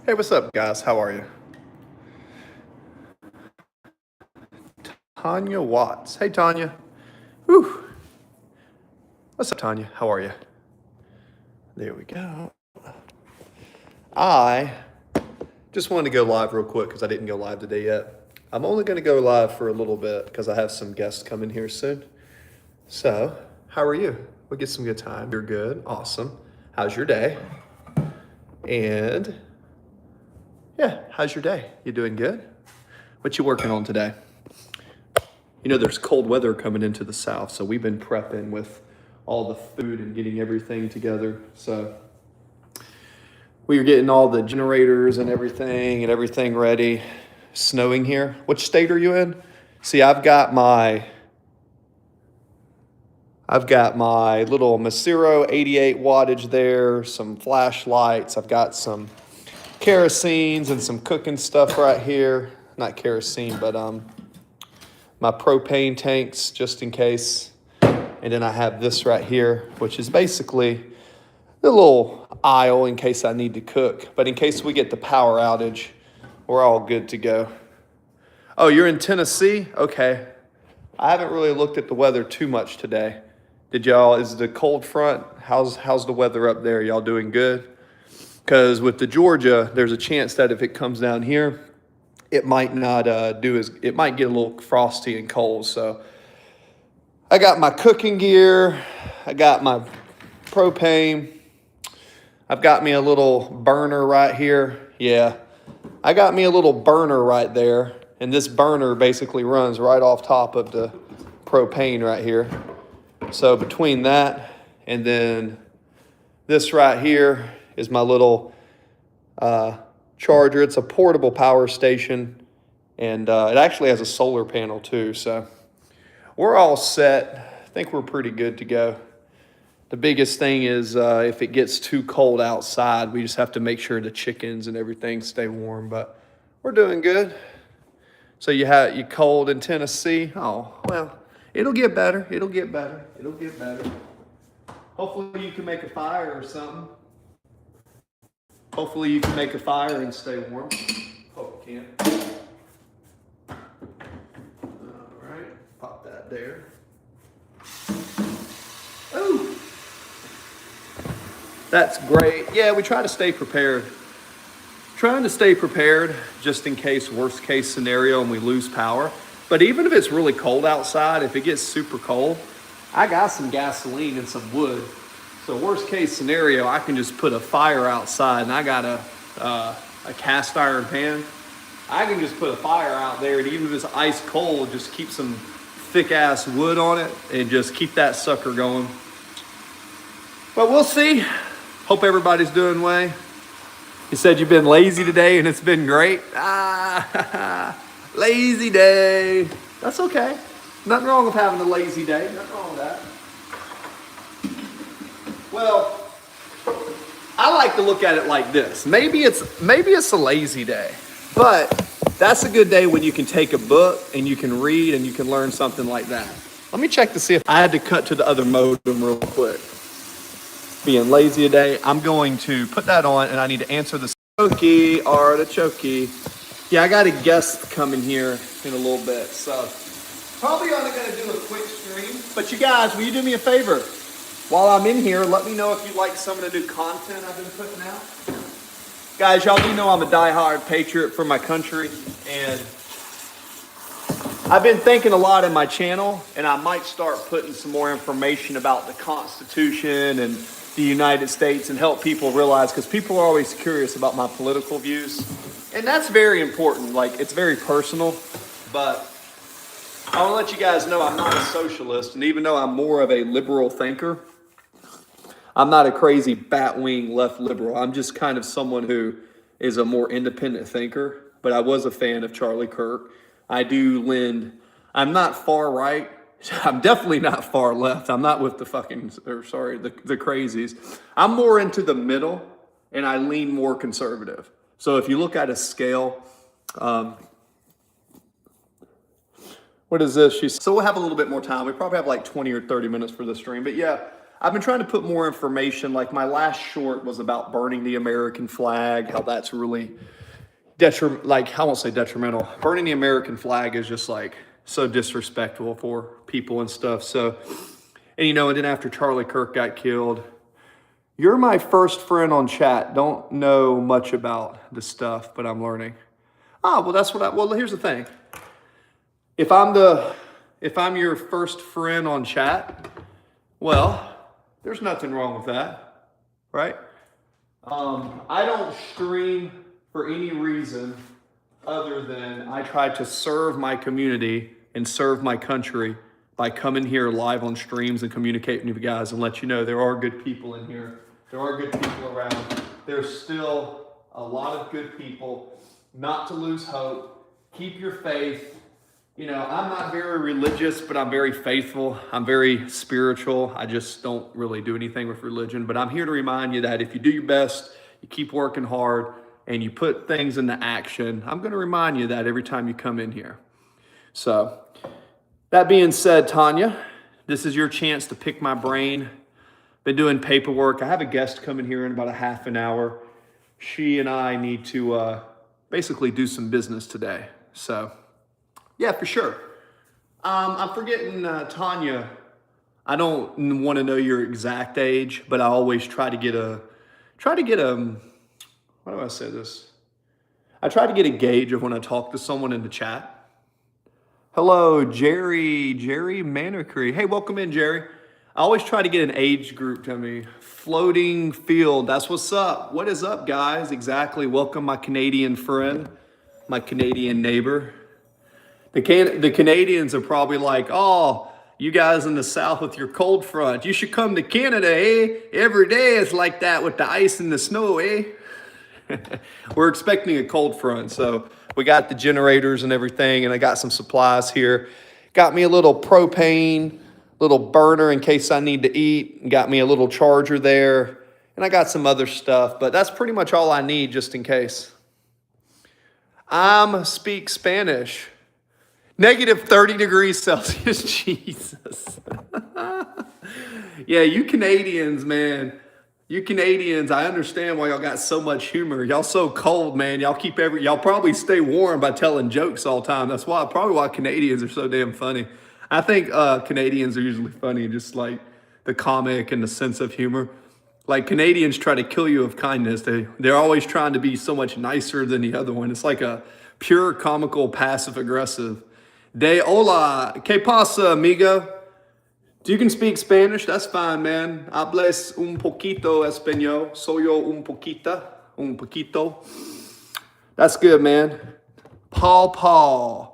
Hey, what's up, guys? How are you? Tanya Watts. Hey, Tanya. Whew. What's up, Tanya? How are you? There we go. I just wanted to go live real quick because I didn't go live today yet. I'm only going to go live for a little bit because I have some guests coming here soon. So, how are you? We'll get some good time. You're good. Awesome. How's your day? And yeah, how's your day? You doing good? What you working on today? You know, there's cold weather coming into the south, so we've been prepping with all the food and getting everything together. So we are getting all the generators and everything ready. Snowing here. Which state are you in? See, I've got my little Macero 88 wattage there, some flashlights. I've got some kerosenes and some cooking stuff right here. Not kerosene, but my propane tanks just in case. And then I have this right here, which is basically the little aisle in case I need to cook. But in case we get the power outage, we're all good to go. Oh, you're in Tennessee? Okay. I haven't really looked at the weather too much today. Is the cold front, how's the weather up there? Y'all doing good? Because with the Georgia, there's a chance that if it comes down here, it might not it might get a little frosty and cold. So I got my cooking gear, I got my propane, I've got me a little burner right here. Yeah, I got me a little burner right there, and this burner basically runs right off top of the propane right here. So between that and then this right here is my little charger. It's a portable power station, and it actually has a solar panel too. So we're all set. I think we're pretty good to go. The biggest thing is if it gets too cold outside, we just have to make sure the chickens and everything stay warm. But we're doing good. So you cold in Tennessee? Oh, well, it'll get better. It'll get better. It'll get better. Hopefully you can make a fire or something. Hopefully you can make a fire and stay warm. Hope you can. All right, pop that there. Ooh, that's great. Yeah, we try to stay prepared. Trying to stay prepared just in case, worst case scenario, and we lose power. But even if it's really cold outside, if it gets super cold, I got some gasoline and some wood. So worst case scenario, I can just put a fire outside, and I got a cast iron pan. I can just put a fire out there, and even if it's ice cold, just keep some thick ass wood on it and just keep that sucker going. But we'll see. Hope everybody's doing well. You said you've been lazy today and it's been great. Lazy day. That's okay. Nothing wrong with having a lazy day. Nothing wrong with that. Well, I like to look at it like this. Maybe it's a lazy day, but that's a good day when you can take a book and you can read and you can learn something like that. Let me check to see if I had to cut to the other modem real quick. Being lazy today, I'm going to put that on and I need to answer the artichoke. Yeah, I got a guest coming here in a little bit, so probably only going to do a quick stream. But you guys, will you do me a favor? While I'm in here, let me know if you like some of the new content I've been putting out. Guys, y'all do know I'm a diehard patriot for my country, and I've been thinking a lot in my channel, and I might start putting some more information about the Constitution and the United States and help people realize, because people are always curious about my political views. And that's very important. Like, it's very personal, but I want to let you guys know I'm not a socialist, and even though I'm more of a liberal thinker, I'm not a crazy bat-wing left liberal. I'm just kind of someone who is a more independent thinker, but I was a fan of Charlie Kirk. I'm not far right. I'm definitely not far left. I'm not with the crazies. I'm more into the middle, and I lean more conservative. So if you look at a scale, what is this? So we'll have a little bit more time. We probably have like 20 or 30 minutes for the stream. But yeah, I've been trying to put more information. Like my last short was about burning the American flag, how that's really I won't say detrimental. Burning the American flag is just like so disrespectful for people and stuff. So, and and then after Charlie Kirk got killed, you're my first friend on chat. Don't know much about the stuff, but I'm learning. Well, well, here's the thing. If I'm your first friend on chat, well, there's nothing wrong with that, right? I don't stream for any reason other than I try to serve my community and serve my country by coming here live on streams and communicating with you guys and let you know there are good people in here. There are good people around. There's still a lot of good people. Not to lose hope. Keep your faith. I'm not very religious, but I'm very faithful. I'm very spiritual. I just don't really do anything with religion. But I'm here to remind you that if you do your best, you keep working hard, and you put things into action, I'm going to remind you that every time you come in here. So, that being said, Tanya, this is your chance to pick my brain. Been doing paperwork. I have a guest coming here in about a half an hour. She and I need to basically do some business today. So, yeah, for sure. I'm forgetting, Tanya, I don't want to know your exact age, but I always try to get a, how do I say this? I try to get a gauge of when I talk to someone in the chat. Hello, Jerry Manicree. Hey, welcome in, Jerry. I always try to get an age group to me. Floating field, that's what's up. What is up, guys? Exactly. Welcome, my Canadian friend, my Canadian neighbor. The Canadians are probably like, oh, you guys in the South with your cold front, you should come to Canada, eh? Every day it's like that with the ice and the snow, eh? We're expecting a cold front, so we got the generators and everything, and I got some supplies here. Got me a little propane, little burner in case I need to eat. Got me a little charger there, and I got some other stuff, but that's pretty much all I need just in case. Speak Spanish. Negative 30 degrees Celsius, Jesus. Yeah, you Canadians, man. You Canadians, I understand why y'all got so much humor. Y'all so cold, man. Y'all probably stay warm by telling jokes all the time. That's probably why Canadians are so damn funny. I think Canadians are usually funny, just like the comic and the sense of humor. Like Canadians try to kill you with kindness. They're always trying to be so much nicer than the other one. It's like a pure comical passive aggressive. De hola, ¿qué pasa, amigo? You can speak Spanish, that's fine, man. Hables un poquito español. Soy yo un poquito. That's good, man. Paw.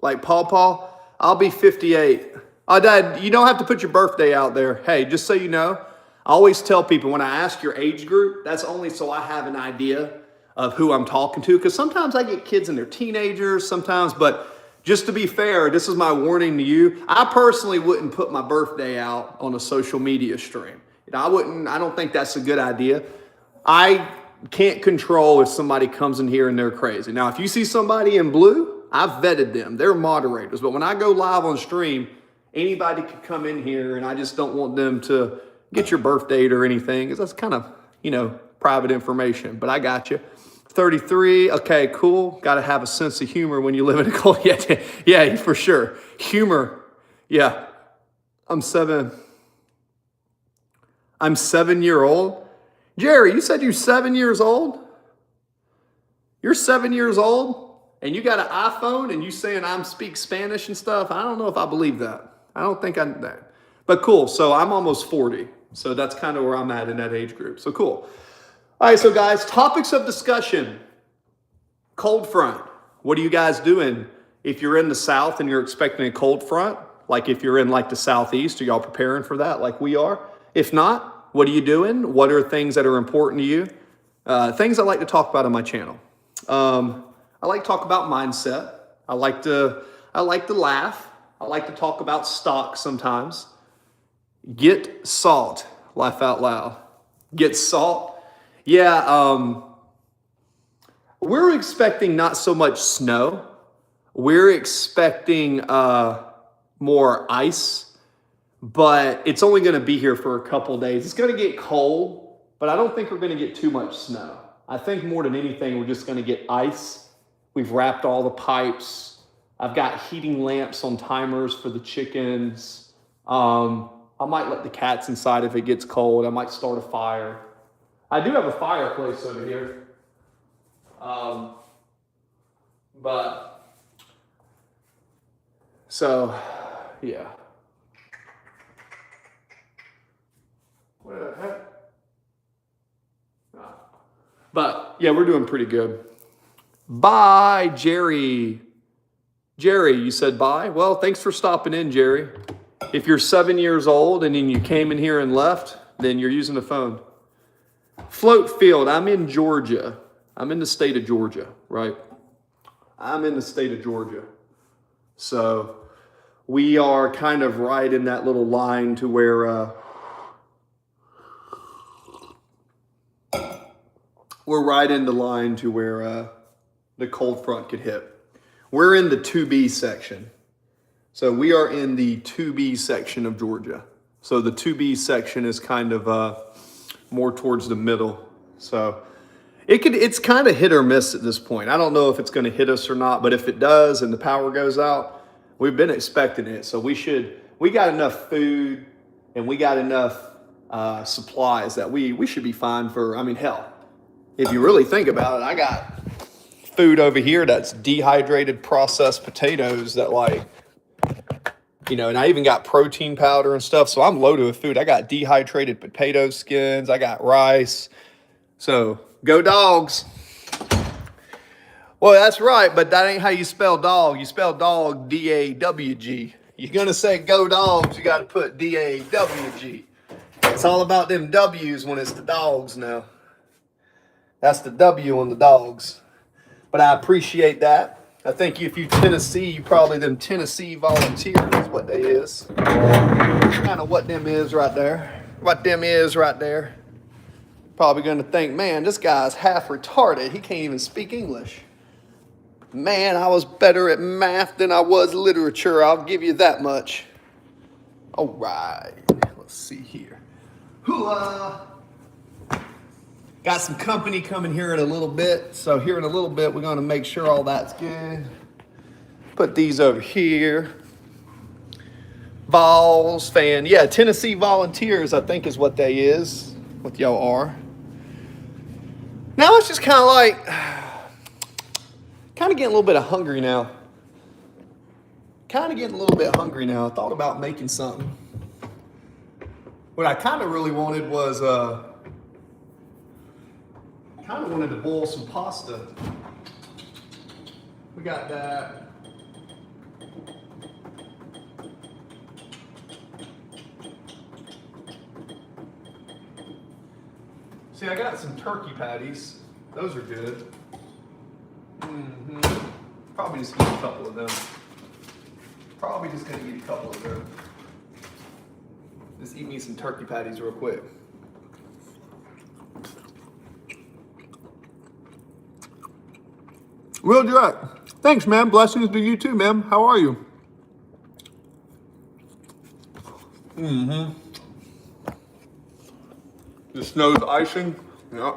Like Paw? I'll be 58. Oh, Dad, you don't have to put your birthday out there. Hey, just so you know, I always tell people when I ask your age group, that's only so I have an idea of who I'm talking to. Because sometimes I get kids and they're teenagers, but just to be fair, this is my warning to you. I personally wouldn't put my birthday out on a social media stream. I don't think that's a good idea. I can't control if somebody comes in here and they're crazy. Now, if you see somebody in blue, I've vetted them. They're moderators. But when I go live on stream, anybody could come in here, and I just don't want them to get your birth date or anything, because that's kind of, private information. But I got you. 33, okay, cool. Got to have a sense of humor when you live in a cold. Yeah, for sure. Humor, yeah. I'm 7-year-old. Jerry, you said you're 7 years old? You're 7 years old, and you got an iPhone, and you saying I'm speak Spanish and stuff? I don't know if I believe that. I don't think I'm that. But cool, so I'm almost 40. So that's kind of where I'm at in that age group. So cool. All right, so guys, topics of discussion. Cold front. What are you guys doing if you're in the South and you're expecting a cold front? Like if you're in like the Southeast, are y'all preparing for that like we are? If not, what are you doing? What are things that are important to you? Things I like to talk about on my channel. I like to talk about mindset. I like to laugh. I like to talk about stocks sometimes. Get salt. Laugh out loud. Get salt. Yeah, we're expecting not so much snow. We're expecting more ice, but it's only going to be here for a couple days. It's going to get cold, but I don't think we're going to get too much snow. I think more than anything, we're just going to get ice. We've wrapped all the pipes. I've got heating lamps on timers for the chickens. I might let the cats inside if it gets cold. I might start a fire. I do have a fireplace over here. But, so, yeah. What the heck? But, yeah, we're doing pretty good. Bye, Jerry. Jerry, you said bye? Well, thanks for stopping in, Jerry. If you're 7 years old and then you came in here and left, then you're using the phone. Float Field, I'm in Georgia. I'm in the state of Georgia, right? I'm in the state of Georgia. So we are kind of right in that little line to where we're right in the line to where the cold front could hit. We're in the 2B section. So we are in the 2B section of Georgia. So the 2B section is kind of more towards the middle. So it's kind of hit or miss at this point. I don't know if it's going to hit us or not, but if it does and the power goes out, we've been expecting it. So we got enough food and we got enough supplies that we should be fine for, I mean, hell, if you really think about it, I got food over here that's dehydrated processed potatoes that and I even got protein powder and stuff. So I'm loaded with food. I got dehydrated potato skins. I got rice. So go dogs. Well, that's right, but that ain't how you spell dog. You spell dog D-A-W-G. You're going to say go dogs, you got to put D-A-W-G. It's all about them W's when it's the dogs now. That's the W on the dogs. But I appreciate that. I think if you Tennessee, you probably them Tennessee Volunteers is what they is. Kind of what them is right there. What them is right there. Probably going to think, man, this guy's half retarded. He can't even speak English. Man, I was better at math than I was literature. I'll give you that much. All right. Let's see here. Hooah. Got some company coming here in a little bit. So here in a little bit, we're going to make sure all that's good. Put these over here. Vols fan. Yeah, Tennessee Volunteers, I think is what they is. What y'all are. Now it's just kind of getting a little bit of hungry now. I thought about making something. What I kind of really wanted was, wanted to boil some pasta. We got that. See, I got some turkey patties. Those are good. Probably just eat a couple of them. Probably just gonna eat a couple of them. Just eat me some turkey patties real quick. Real direct. Thanks, man. Blessings to you too, man. How are you? The snow's icing. Yeah.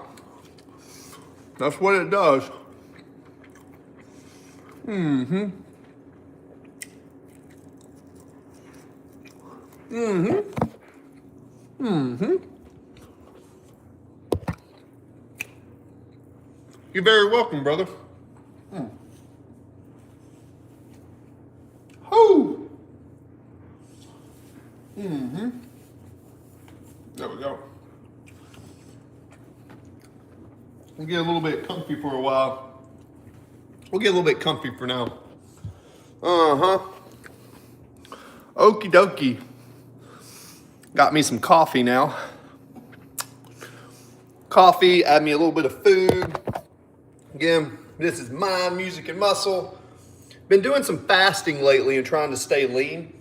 That's what it does. You're very welcome, brother. Whoo! There we go. We'll get a little bit comfy for a while. We'll get a little bit comfy for now. Okie dokie. Got me some coffee now. Coffee, add me a little bit of food. Again, this is Mind, Music, and Muscle. Been doing some fasting lately and trying to stay lean.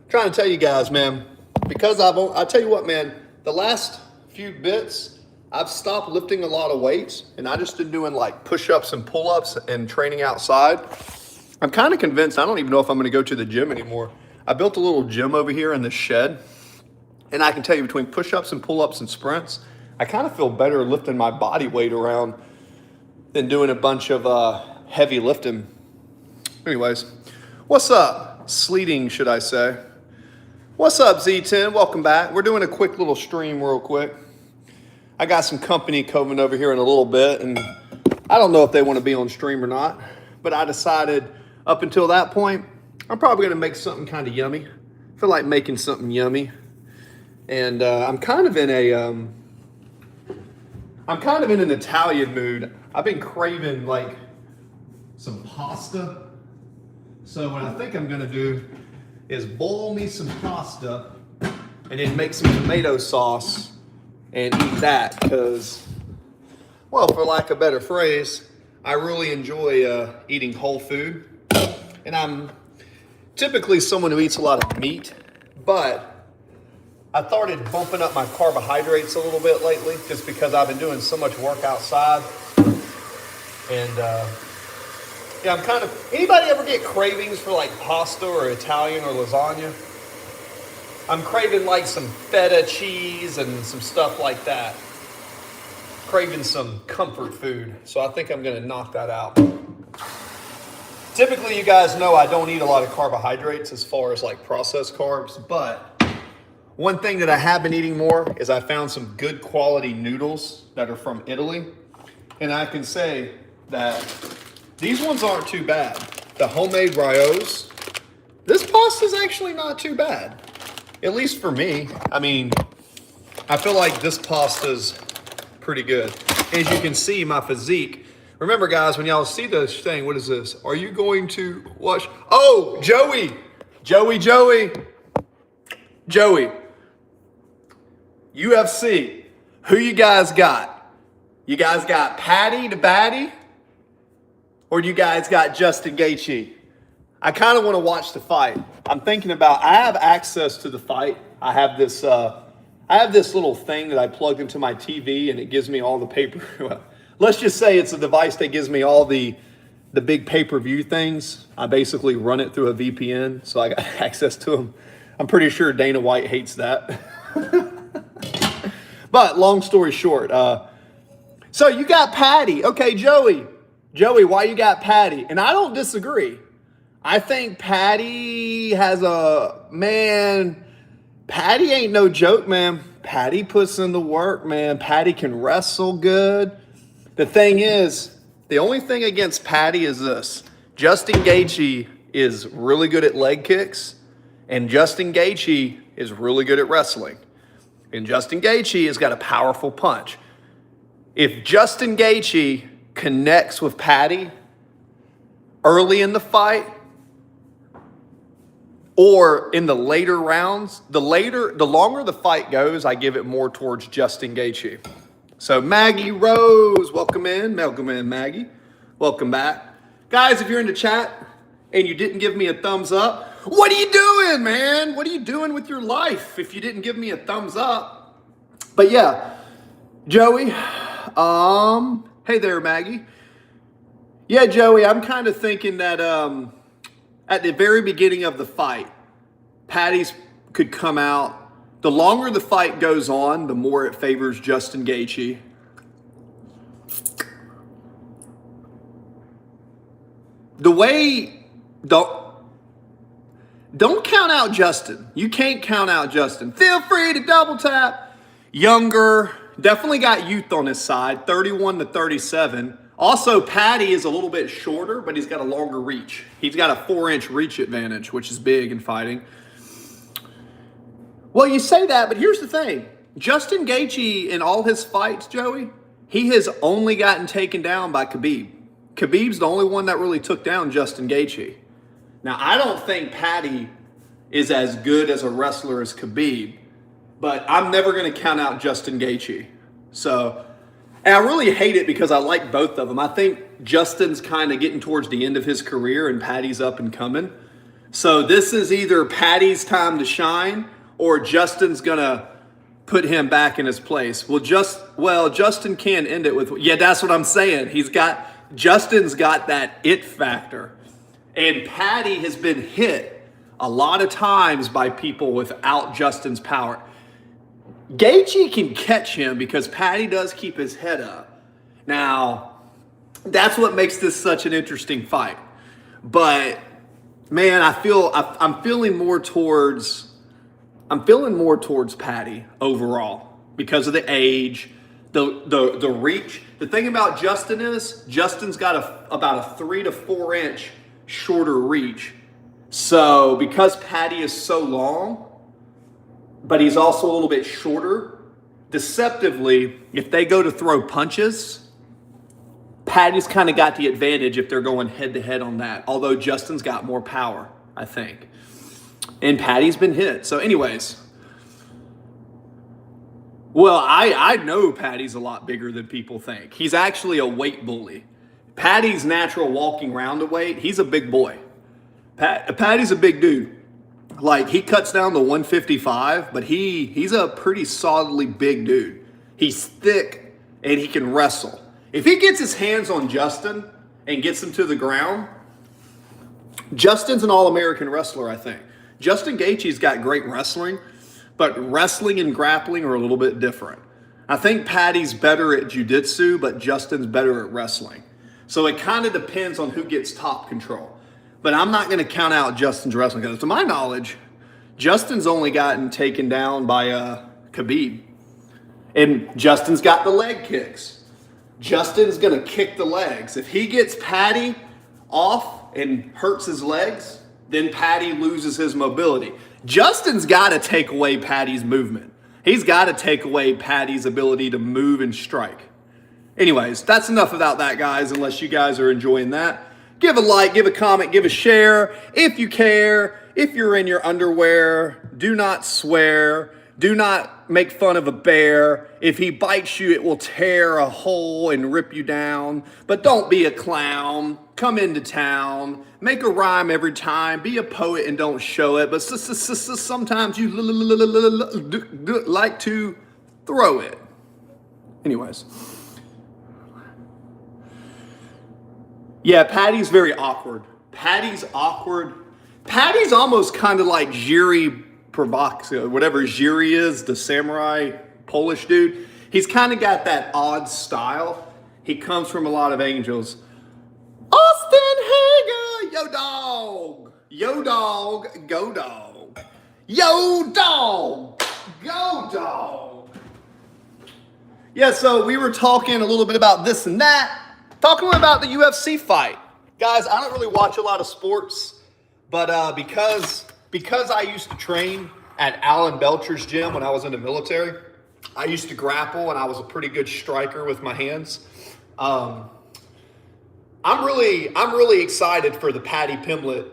Trying to tell you guys, man, because I tell you what, man, the last few bits, I've stopped lifting a lot of weights and I just been doing like push-ups and pull-ups and training outside. I'm kind of convinced, I don't even know if I'm going to go to the gym anymore. I built a little gym over here in the shed. And I can tell you between push-ups and pull-ups and sprints, I kind of feel better lifting my body weight around than doing a bunch of heavy lifting. Anyways, what's up? Sleeting, should I say. What's up, Z10? Welcome back. We're doing a quick little stream real quick. I got some company coming over here in a little bit, and I don't know if they want to be on stream or not, but I decided up until that point, I'm probably going to make something kind of yummy. I feel like making something yummy. And I'm kind of in an Italian mood. I've been craving like some pasta. So what I think I'm gonna do is boil me some pasta and then make some tomato sauce and eat that because, well, for lack of a better phrase, I really enjoy eating whole food. And I'm typically someone who eats a lot of meat, but I started bumping up my carbohydrates a little bit lately just because I've been doing so much work outside. And yeah, I'm kind of, anybody ever get cravings for like pasta or Italian or lasagna? I'm craving like some feta cheese and some stuff like that. Craving some comfort food. So I think I'm gonna knock that out. Typically, you guys know I don't eat a lot of carbohydrates as far as like processed carbs, but one thing that I have been eating more is I found some good quality noodles that are from Italy. And I can say that these ones aren't too bad. The homemade Rios, this pasta is actually not too bad. At least for me. I mean, I feel like this pasta's pretty good. As you can see, my physique. Remember guys, when y'all see this thing, what is this? Are you going to watch? Oh, Joey. UFC, who you guys got? You guys got Paddy the Baddy? Or you guys got Justin Gaethje? I kind of want to watch the fight. I'm thinking about, I have access to the fight. I have this little thing that I plugged into my TV and it gives me all the paper. Let's just say it's a device that gives me all the big pay-per-view things. I basically run it through a VPN, so I got access to them. I'm pretty sure Dana White hates that. But long story short, so you got Paddy. Okay, Joey, why you got Paddy? And I don't disagree. I think Paddy Paddy ain't no joke, man. Paddy puts in the work, man. Paddy can wrestle good. The thing is, the only thing against Paddy is this. Justin Gaethje is really good at leg kicks, and Justin Gaethje is really good at wrestling. And Justin Gaethje has got a powerful punch. If Justin Gaethje connects with Paddy early in the fight or in the later rounds, the longer the fight goes, I give it more towards Justin Gaethje. So Maggie Rose, welcome in, Maggie. Welcome back. Guys, if you're in the chat and you didn't give me a thumbs up, what are you doing, man? What are you doing with your life if you didn't give me a thumbs up? But yeah, Joey, hey there, Maggie. Yeah, Joey, I'm kind of thinking that at the very beginning of the fight, Paddy's could come out. The longer the fight goes on, the more it favors Justin Gaethje. Don't count out Justin. You can't count out Justin. Feel free to double tap. Younger, definitely got youth on his side, 31 to 37. Also, Paddy is a little bit shorter, but he's got a longer reach. He's got a 4-inch reach advantage, which is big in fighting. Well, you say that, but here's the thing. Justin Gaethje, in all his fights, Joey, he has only gotten taken down by Khabib. Khabib's the only one that really took down Justin Gaethje. Now, I don't think Paddy is as good as a wrestler as Khabib, but I'm never going to count out Justin Gaethje. So, and I really hate it because I like both of them. I think Justin's kind of getting towards the end of his career and Paddy's up and coming. So this is either Paddy's time to shine or Justin's going to put him back in his place. Well, Justin can end it with, yeah, that's what I'm saying. Justin's got that it factor. And Paddy has been hit a lot of times by people without Justin's power. Gaethje can catch him because Paddy does keep his head up. Now, that's what makes this such an interesting fight. But man, I'm feeling more towards Paddy overall because of the age, the reach. The thing about Justin is Justin's got about a 3 to 4 inch shorter reach. So because Paddy is so long, but he's also a little bit shorter, deceptively, if they go to throw punches, Paddy's kind of got the advantage if they're going head to head on that. Although Justin's got more power, I think. And Paddy's been hit. So anyways, well, I know Paddy's a lot bigger than people think. He's actually a weight bully. Paddy's natural walking around the weight, he's a big boy. Paddy's a big dude. Like, he cuts down to 155, but he's a pretty solidly big dude. He's thick and he can wrestle. If he gets his hands on Justin and gets him to the ground, Justin's an All-American wrestler, I think. Justin Gaethje's got great wrestling, but wrestling and grappling are a little bit different. I think Paddy's better at jiu-jitsu, but Justin's better at wrestling. So it kind of depends on who gets top control. But I'm not going to count out Justin's wrestling because, to my knowledge, Justin's only gotten taken down by Khabib. And Justin's got the leg kicks. Justin's going to kick the legs. If he gets Paddy off and hurts his legs, then Paddy loses his mobility. Justin's got to take away Paddy's movement. He's got to take away Paddy's ability to move and strike. Anyways, that's enough about that, guys, unless you guys are enjoying that. Give a like, give a comment, give a share. If you care, if you're in your underwear, do not swear. Do not make fun of a bear. If he bites you, it will tear a hole and rip you down. But don't be a clown. Come into town. Make a rhyme every time. Be a poet and don't show it. But sometimes you like to throw it. Anyways. Yeah, Paddy's very awkward. Paddy's awkward. Paddy's almost kind of like Jiri Prochazka, whatever Jiri is, the samurai Polish dude. He's kind of got that odd style. He comes from a lot of angels. Austin Hager, yo dog. Yo dog, go dog. Yo dog, go dog. Yeah, so we were talking a little bit about this and that. Talking about the UFC fight. Guys, I don't really watch a lot of sports, but because I used to train at Alan Belcher's gym when I was in the military, I used to grapple and I was a pretty good striker with my hands. I'm really excited for the Paddy Pimblett,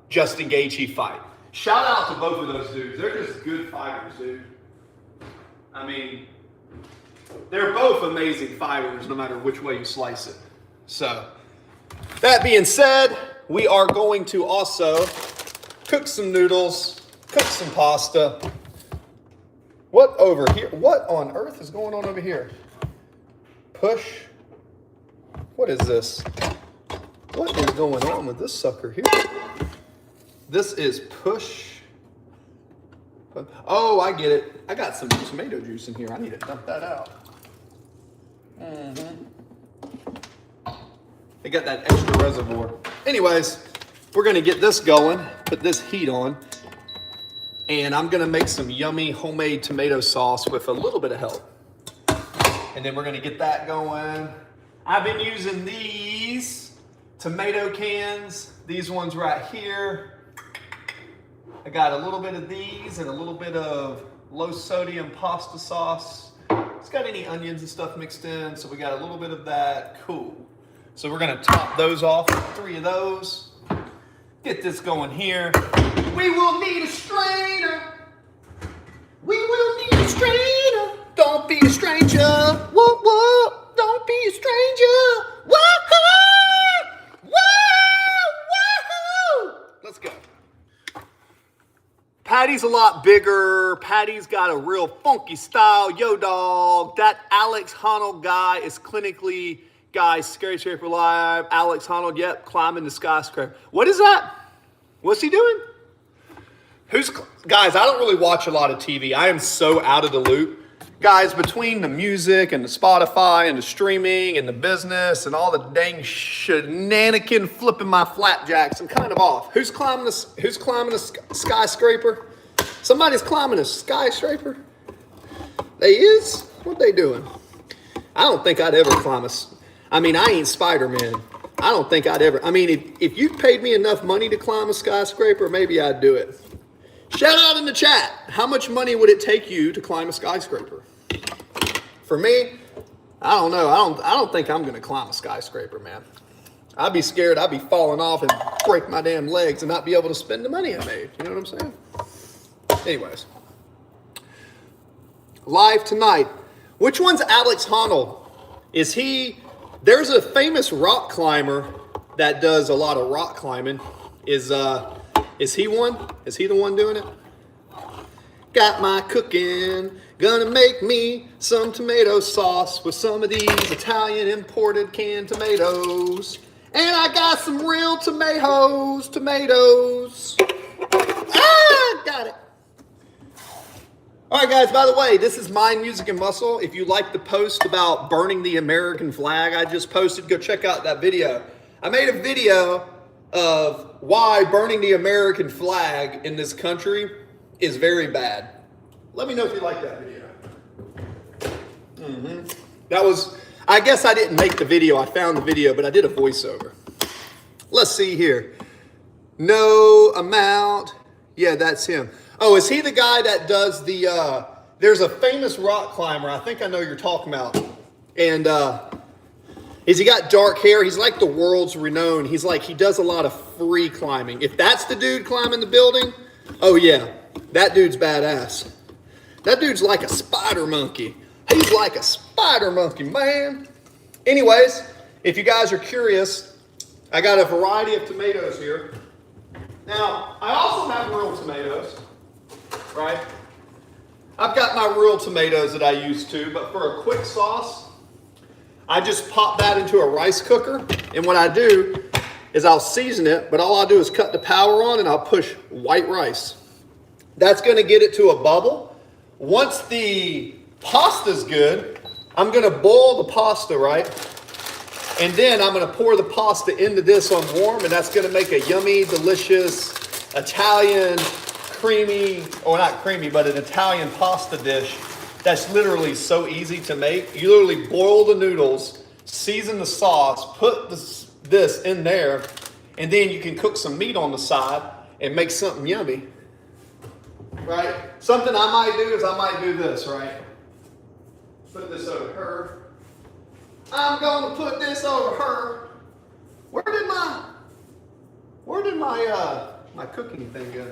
Justin Gaethje fight. Shout out to both of those dudes. They're just good fighters, dude. I mean, they're both amazing fighters, no matter which way you slice it. So, that being said, we are going to also cook some noodles, cook some pasta. What over here? What on earth is going on over here? Push. What is this? What is going on with this sucker here? This is push. Oh, I get it. I got some tomato juice in here. I need to dump that out. They got that extra reservoir. Anyways, we're going to get this going, put this heat on, and I'm going to make some yummy homemade tomato sauce with a little bit of help. And then we're going to get that going. I've been using these tomato cans, these ones right here. I got a little bit of these and a little bit of low sodium pasta sauce. It's got any onions and stuff mixed in, so we got a little bit of that. Cool. So we're gonna top those off with 3 of those. Get this going here. We will need a strainer. We will need a strainer. Don't be a stranger. Whoa, whoa. Don't be a stranger. Whoa, whoa, whoa. Let's go. Paddy's a lot bigger. Paddy's got a real funky style. Yo, dog. That Alex Honnold guy is clinically, guys, Skyscraper Live. Alex Honnold, yep, climbing the skyscraper. What is that? What's he doing? Guys, I don't really watch a lot of TV. I am so out of the loop. Guys, between the music and the Spotify and the streaming and the business and all the dang shenanigan flipping my flapjacks, I'm kind of off. Who's climbing a skyscraper? Somebody's climbing a skyscraper? They is? What they doing? I don't think I'd ever climb I ain't Spider-Man. I don't think I'd ever. If you paid me enough money to climb a skyscraper, maybe I'd do it. Shout out in the chat. How much money would it take you to climb a skyscraper? For me, I don't know. I don't think I'm going to climb a skyscraper, man. I'd be scared. I'd be falling off and break my damn legs and not be able to spend the money I made. You know what I'm saying? Anyways. Live tonight. Which one's Alex Honnold? There's a famous rock climber that does a lot of rock climbing. Is he one? Is he the one doing it? Got my cooking, gonna make me some tomato sauce with some of these Italian imported canned tomatoes. And I got some real tomatoes. Got it. All right, guys, by the way, this is Mind, Music, and Muscle. If you like the post about burning the American flag I just posted, go check out that video. I made a video of why burning the American flag in this country is very bad. Let me know if you like that video. I guess I didn't make the video. I found the video, but I did a voiceover. Let's see here. No amount. Yeah, that's him. Oh, is he the guy that does there's a famous rock climber. I think I know you're talking about. And he got dark hair. He's like the world's renowned. He does a lot of free climbing. If that's the dude climbing the building, oh yeah, that dude's badass. That dude's like a spider monkey. He's like a spider monkey, man. Anyways, if you guys are curious, I got a variety of tomatoes here. Now, I also have real tomatoes, right? I've got my real tomatoes that I use too, but for a quick sauce, I just pop that into a rice cooker, and what I do is I'll season it, but all I'll do is cut the power on and I'll push white rice. That's gonna get it to a bubble. Once the pasta's good, I'm gonna boil the pasta, right? And then I'm gonna pour the pasta into this on warm, and that's gonna make a yummy, delicious Italian creamy, or not creamy, but an Italian pasta dish that's literally so easy to make. You literally boil the noodles, season the sauce, put this in there, and then you can cook some meat on the side and make something yummy, right? Something I might do is I might do this, right? Put this over her. I'm gonna put this over her. Where did my cooking thing go?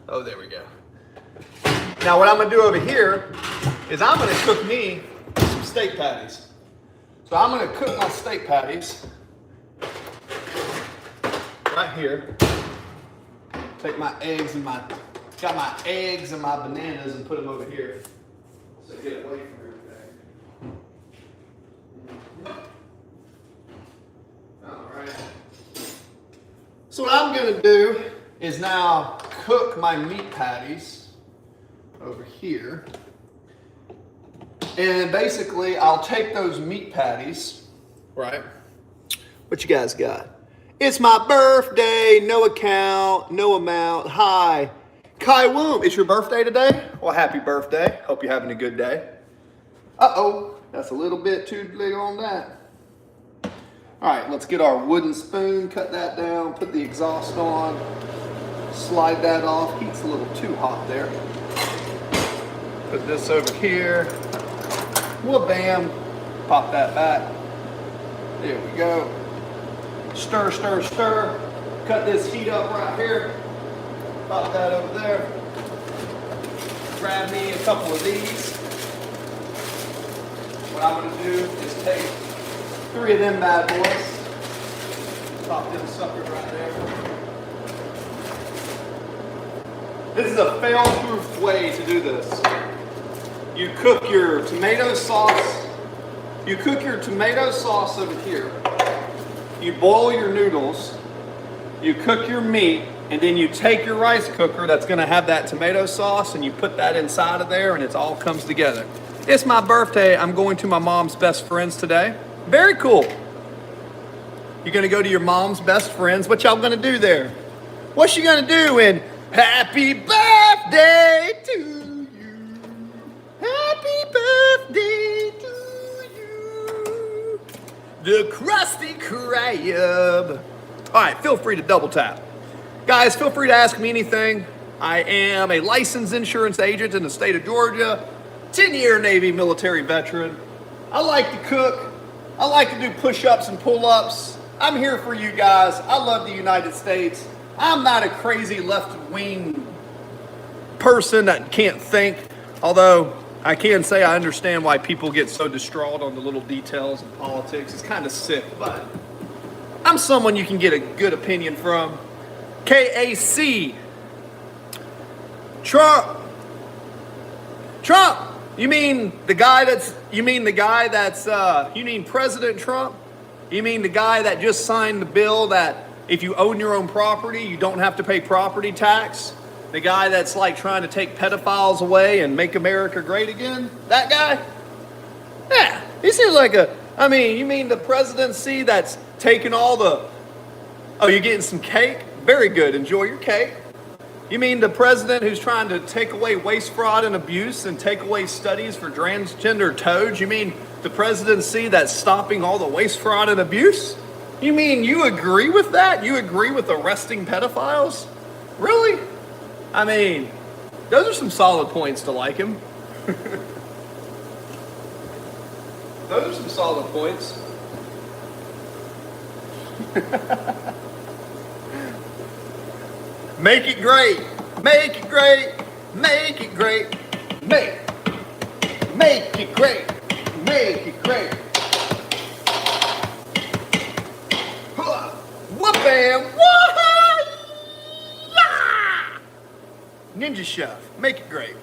Oh, there we go. Now what I'm gonna do over here is I'm gonna cook me some steak patties. So I'm gonna cook my steak patties right here. Take my eggs and my bananas and put them over here. So get away from everything. All right. So what I'm gonna do is now cook my meat patties over here. And basically I'll take those meat patties, right? What you guys got? It's my birthday, no account, no amount. Hi, Kai Woom, it's your birthday today? Well, happy birthday. Hope you're having a good day. Uh-oh, that's a little bit too big on that. All right, let's get our wooden spoon, cut that down, put the exhaust on, slide that off. Heat's a little too hot there. Put this over here. Well, bam, pop that back. There we go. Stir, stir, stir. Cut this heat up right here. Pop that over there. Grab me a couple of these. What I'm gonna do is take 3 of them bad boys. Pop them suckers right there. This is a fail-proof way to do this. You cook your tomato sauce You cook your tomato sauce over here. You boil your noodles. You cook your meat, and then you take your rice cooker that's gonna have that tomato sauce, and you put that inside of there, and it all comes together. It's my birthday. I'm going to my mom's best friends today. Very cool. You're gonna go to your mom's best friends. What y'all gonna do there? What's she gonna do in Happy Birthday to you? Happy birthday to you. The Krusty Krab. All right, feel free to double tap. Guys, feel free to ask me anything. I am a licensed insurance agent in the state of Georgia, 10-year Navy military veteran. I like to cook. I like to do push-ups and pull-ups. I'm here for you guys. I love the United States. I'm not a crazy left-wing person that can't think, although I can say I understand why people get so distraught on the little details of politics. It's kind of sick, but I'm someone you can get a good opinion from. KAC. Trump. You mean President Trump? You mean the guy that just signed the bill that if you own your own property, you don't have to pay property tax? The guy that's like trying to take pedophiles away and make America great again? That guy? Yeah, he seems like you mean the presidency that's taking all the, oh, you're getting some cake? Very good, enjoy your cake. You mean the president who's trying to take away waste, fraud, and abuse and take away studies for transgender toads? You mean the presidency that's stopping all the waste, fraud, and abuse? You mean you agree with that? You agree with arresting pedophiles? Really? I mean, those are some solid points to like him. Those are some solid points. Make it great. Make it great. Make it great. Make it great. Make it great. Whoop-bam. Ninja Chef. Make it great.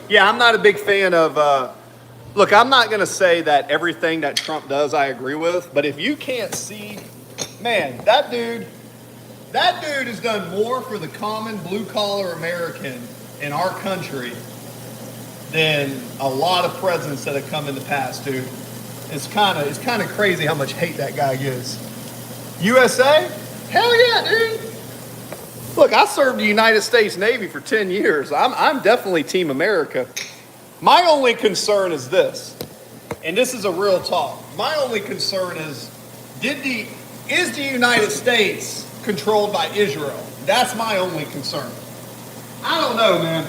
Yeah, I'm not a big fan of, look, I'm not going to say that everything that Trump does I agree with, but if you can't see, man, that dude has done more for the common blue-collar American in our country than a lot of presidents that have come in the past, dude. It's kind of crazy how much hate that guy gets. USA? Hell yeah, dude. Look, I served the United States Navy for 10 years. I'm definitely Team America. My only concern is this, and this is a real talk. My only concern is the United States controlled by Israel? That's my only concern. I don't know, man.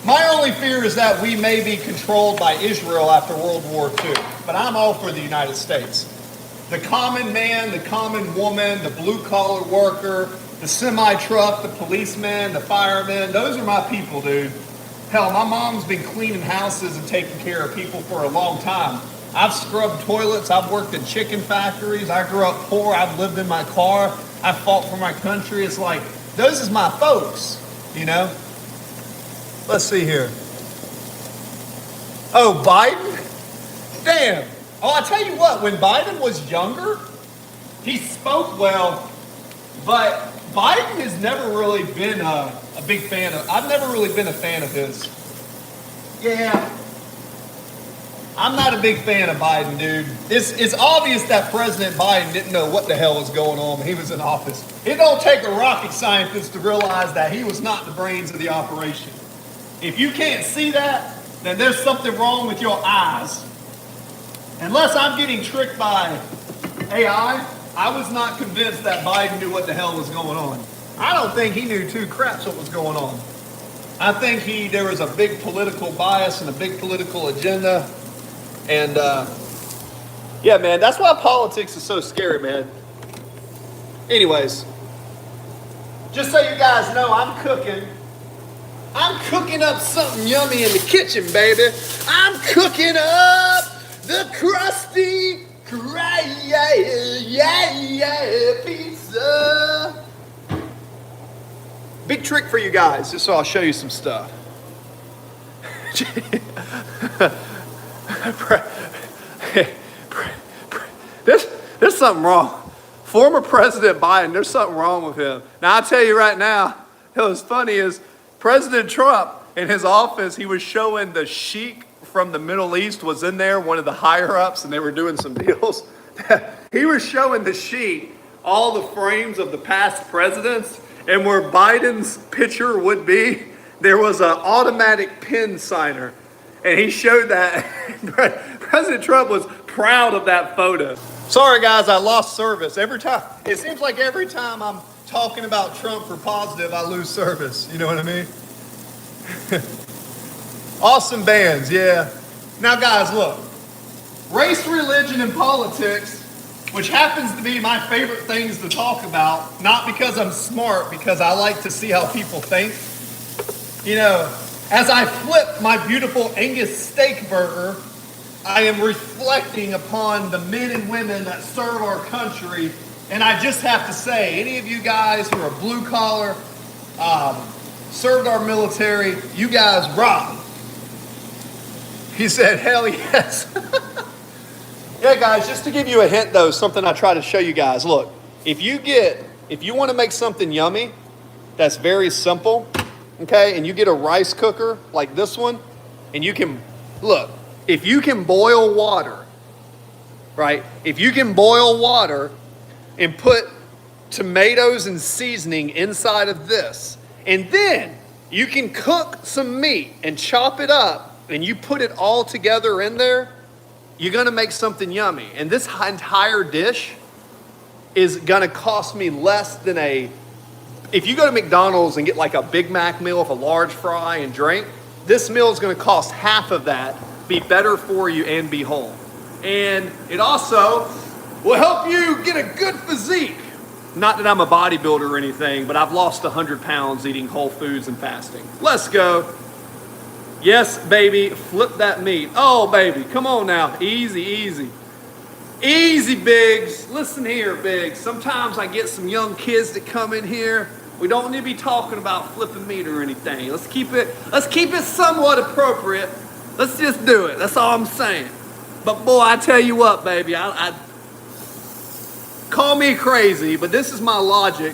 My only fear is that we may be controlled by Israel after World War II, but I'm all for the United States. The common man, the common woman, the blue-collar worker, the semi-truck, the policeman, the fireman, those are my people, dude. Hell, my mom's been cleaning houses and taking care of people for a long time. I've scrubbed toilets. I've worked in chicken factories. I grew up poor. I've lived in my car. I fought for my country. It's like, those is my folks, you know? Let's see here. Oh, Biden? Damn. Oh, I tell you what, when Biden was younger, he spoke well, but Biden has never really been a big fan of, I've never really been a fan of his. Yeah. I'm not a big fan of Biden, dude. It's obvious that President Biden didn't know what the hell was going on when he was in office. It don't take a rocket scientist to realize that he was not the brains of the operation. If you can't see that, then there's something wrong with your eyes. Unless I'm getting tricked by AI, I was not convinced that Biden knew what the hell was going on. I don't think he knew two craps what was going on. I think there was a big political bias and a big political agenda. And, yeah, man, that's why politics is so scary, man. Anyways, just so you guys know, I'm cooking up something yummy in the kitchen, baby. I'm cooking up the Krusty Krab pizza. Big trick for you guys, just so I'll show you some stuff. There's something wrong. Former President Biden, there's something wrong with him. Now, I'll tell you right now, what's funny is President Trump, in his office, he was showing the sheik from the Middle East was in there, one of the higher ups, and they were doing some deals. He was showing the sheik all the frames of the past presidents, and where Biden's picture would be, there was an automatic pen signer. And he showed that. President Trump was proud of that photo. Sorry guys, I lost service. It seems like every time I'm talking about Trump for positive, I lose service. You know what I mean? Awesome bands, yeah. Now guys, look. Race, religion, and politics, which happens to be my favorite things to talk about, not because I'm smart, because I like to see how people think. You know, as I flip my beautiful Angus steak burger, I am reflecting upon the men and women that serve our country. And I just have to say, any of you guys who are blue collar, served our military, you guys rock. He said, hell yes. Yeah, guys, just to give you a hint though, something I try to show you guys. Look, if you want to make something yummy, that's very simple, okay? And you get a rice cooker like this one, and you can, look, if you can boil water, right? If you can boil water and put tomatoes and seasoning inside of this, and then you can cook some meat and chop it up, and you put it all together in there, you're gonna make something yummy. And this entire dish is gonna cost me less than if you go to McDonald's and get like a Big Mac meal with a large fry and drink, this meal is gonna cost half of that, be better for you, and be whole. And it also will help you get a good physique. Not that I'm a bodybuilder or anything, but I've lost 100 pounds eating whole foods and fasting. Let's go. Yes, baby, flip that meat. Oh, baby, come on now. Easy, easy. Easy, Biggs. Listen here, Biggs. Sometimes I get some young kids that come in here. We don't need to be talking about flipping meat or anything. Let's keep it somewhat appropriate. Let's just do it. That's all I'm saying. But boy, I tell you what, baby, I call me crazy, but this is my logic.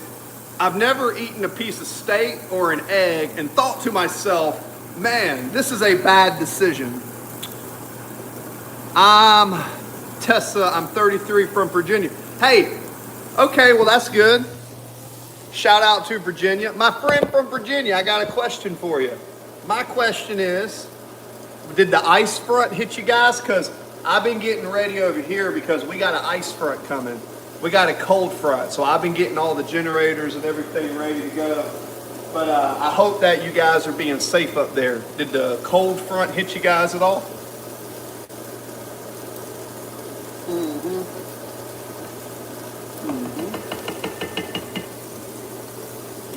I've never eaten a piece of steak or an egg and thought to myself, man, this is a bad decision. I'm Tessa, I'm 33 from Virginia. Hey, okay, well that's good. Shout out to Virginia. My friend from Virginia, I got a question for you. My question is, did the ice front hit you guys? Because I've been getting ready over here because we got an ice front coming. We got a cold front, so I've been getting all the generators and everything ready to go. But I hope that you guys are being safe up there. Did the cold front hit you guys at all?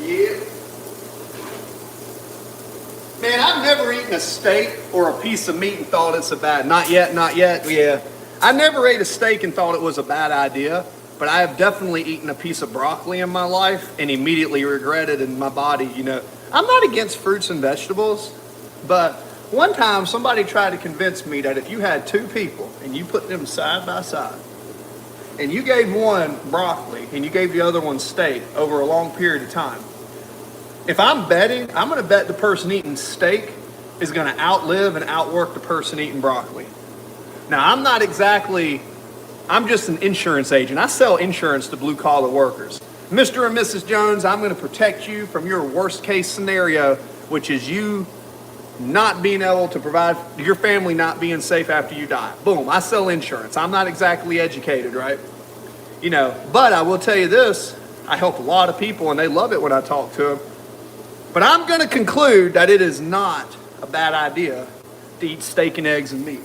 Yeah. Man, I've never eaten a steak or a piece of meat and thought it's a bad, not yet, yeah. I never ate a steak and thought it was a bad idea, but I have definitely eaten a piece of broccoli in my life and immediately regretted in my body, you know. I'm not against fruits and vegetables, but one time somebody tried to convince me that if you had two people and you put them side by side and you gave one broccoli and you gave the other one steak over a long period of time, if I'm betting, I'm going to bet the person eating steak is going to outlive and outwork the person eating broccoli. Now, I'm just an insurance agent. I sell insurance to blue-collar workers. Mr. and Mrs. Jones, I'm going to protect you from your worst-case scenario, which is you not being able to provide, your family not being safe after you die. Boom, I sell insurance. I'm not exactly educated, right? You know, but I will tell you this, I help a lot of people, and they love it when I talk to them. But I'm going to conclude that it is not a bad idea to eat steak and eggs and meat.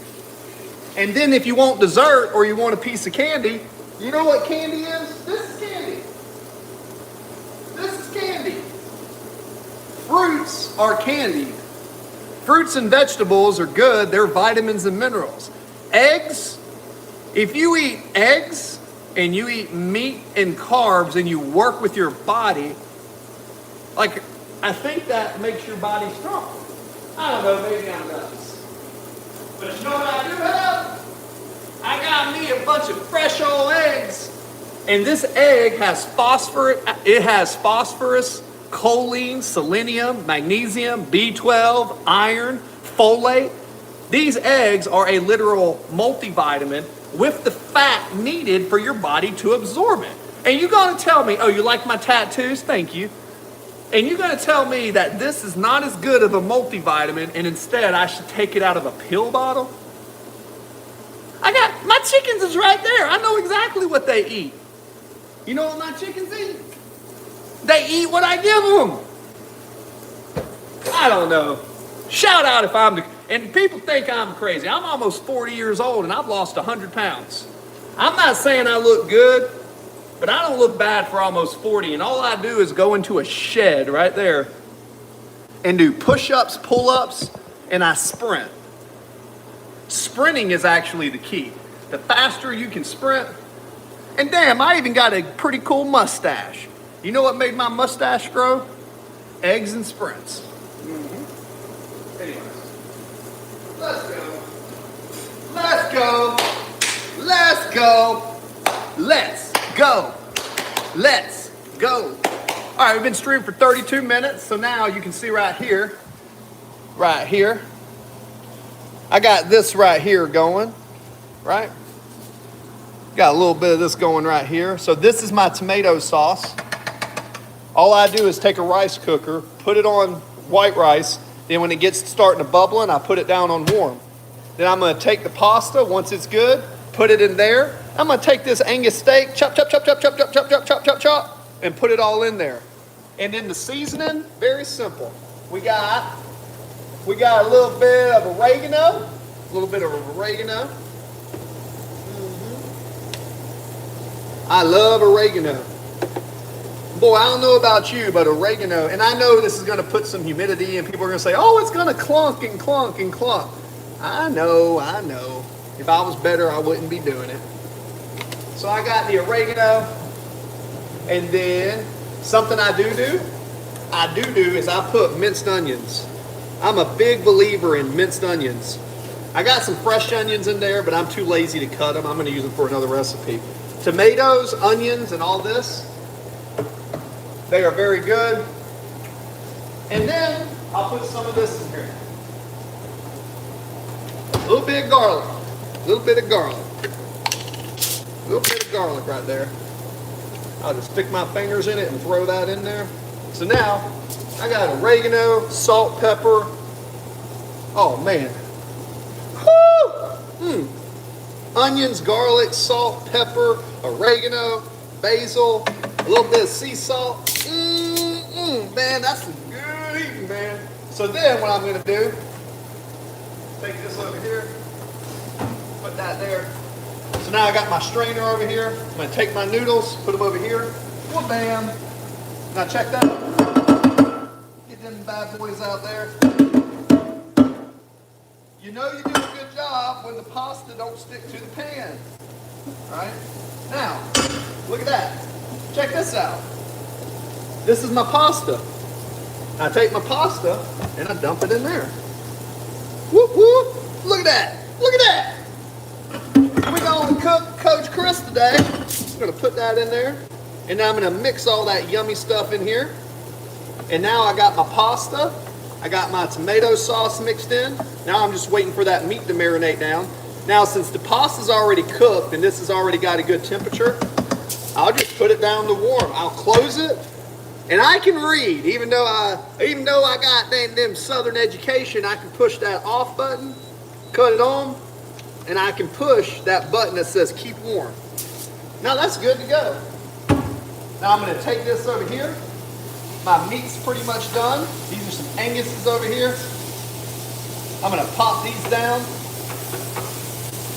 And then if you want dessert or you want a piece of candy, you know what candy is? This is candy. This is candy. Fruits are candy. Fruits and vegetables are good. They're vitamins and minerals. Eggs, if you eat eggs and you eat meat and carbs and you work with your body, like, I think that makes your body strong. I don't know, maybe I'm nuts. But you know what I do have? I got me a bunch of fresh old eggs. And this egg has phosphorus, choline, selenium, magnesium, B12, iron, folate. These eggs are a literal multivitamin with the fat needed for your body to absorb it. And you're gonna tell me, oh, you like my tattoos? Thank you. And you're gonna tell me that this is not as good of a multivitamin and instead I should take it out of a pill bottle? My chickens is right there. I know exactly what they eat. You know what my chickens eat? They eat what I give them. I don't know. Shout out if I'm and people think I'm crazy. I'm almost 40 years old and I've lost 100 pounds. I'm not saying I look good, but I don't look bad for almost 40. And all I do is go into a shed right there and do push-ups, pull-ups, and I sprint. Sprinting is actually the key. The faster you can sprint, and damn, I even got a pretty cool mustache. You know what made my mustache grow? Eggs and sprints. Anyways, let's go. Let's go. Let's go. Let's go. Let's go. All right, we've been streaming for 32 minutes, so now you can see right here, I got this right here going, right? Got a little bit of this going right here. So this is my tomato sauce. All I do is take a rice cooker, put it on white rice, then when it gets starting to bubbling, I put it down on warm. Then I'm gonna take the pasta, once it's good, put it in there. I'm gonna take this Angus steak, chop, chop, chop, chop, chop, chop, chop, chop, chop, chop, chop, and put it all in there. And then the seasoning, very simple. We got a little bit of oregano, I love oregano. Boy, I don't know about you, but oregano, and I know this is going to put some humidity and people are going to say, oh, it's going to clunk and clunk and clunk. I know. If I was better, I wouldn't be doing it. So I got the oregano, and then something I do is I put minced onions. I'm a big believer in minced onions. I got some fresh onions in there, but I'm too lazy to cut them. I'm going to use them for another recipe. Tomatoes, onions, and all this, they are very good. And then I'll put some of this in here. A little bit of garlic. A little bit of garlic right there. I'll just stick my fingers in it and throw that in there. So now, I got oregano, salt, pepper. Oh, man. Woo! Onions, garlic, salt, pepper, oregano, basil, a little bit of sea salt. Man, that's some good eating, man. So then what I'm going to do, take this over here, put that there. So now I got my strainer over here. I'm going to take my noodles, put them over here. Well, bam. Now check that. Get them bad boys out there. You know you do a good job when the pasta don't stick to the pan. All right? Now, look at that. Check this out. This is my pasta. I take my pasta and I dump it in there. Whoop, whoop. Look at that. Look at that. We're going to cook Coach Chris today. I'm going to put that in there. And now I'm going to mix all that yummy stuff in here. And now I got my pasta. I got my tomato sauce mixed in. Now I'm just waiting for that meat to marinate down. Now since the pasta's already cooked and this has already got a good temperature, I'll just put it down to warm. I'll close it. And I can read, even though I got them Southern education, I can push that off button, cut it on, and I can push that button that says keep warm. Now that's good to go. Now I'm going to take this over here. My meat's pretty much done. These are some Anguses over here. I'm going to pop these down.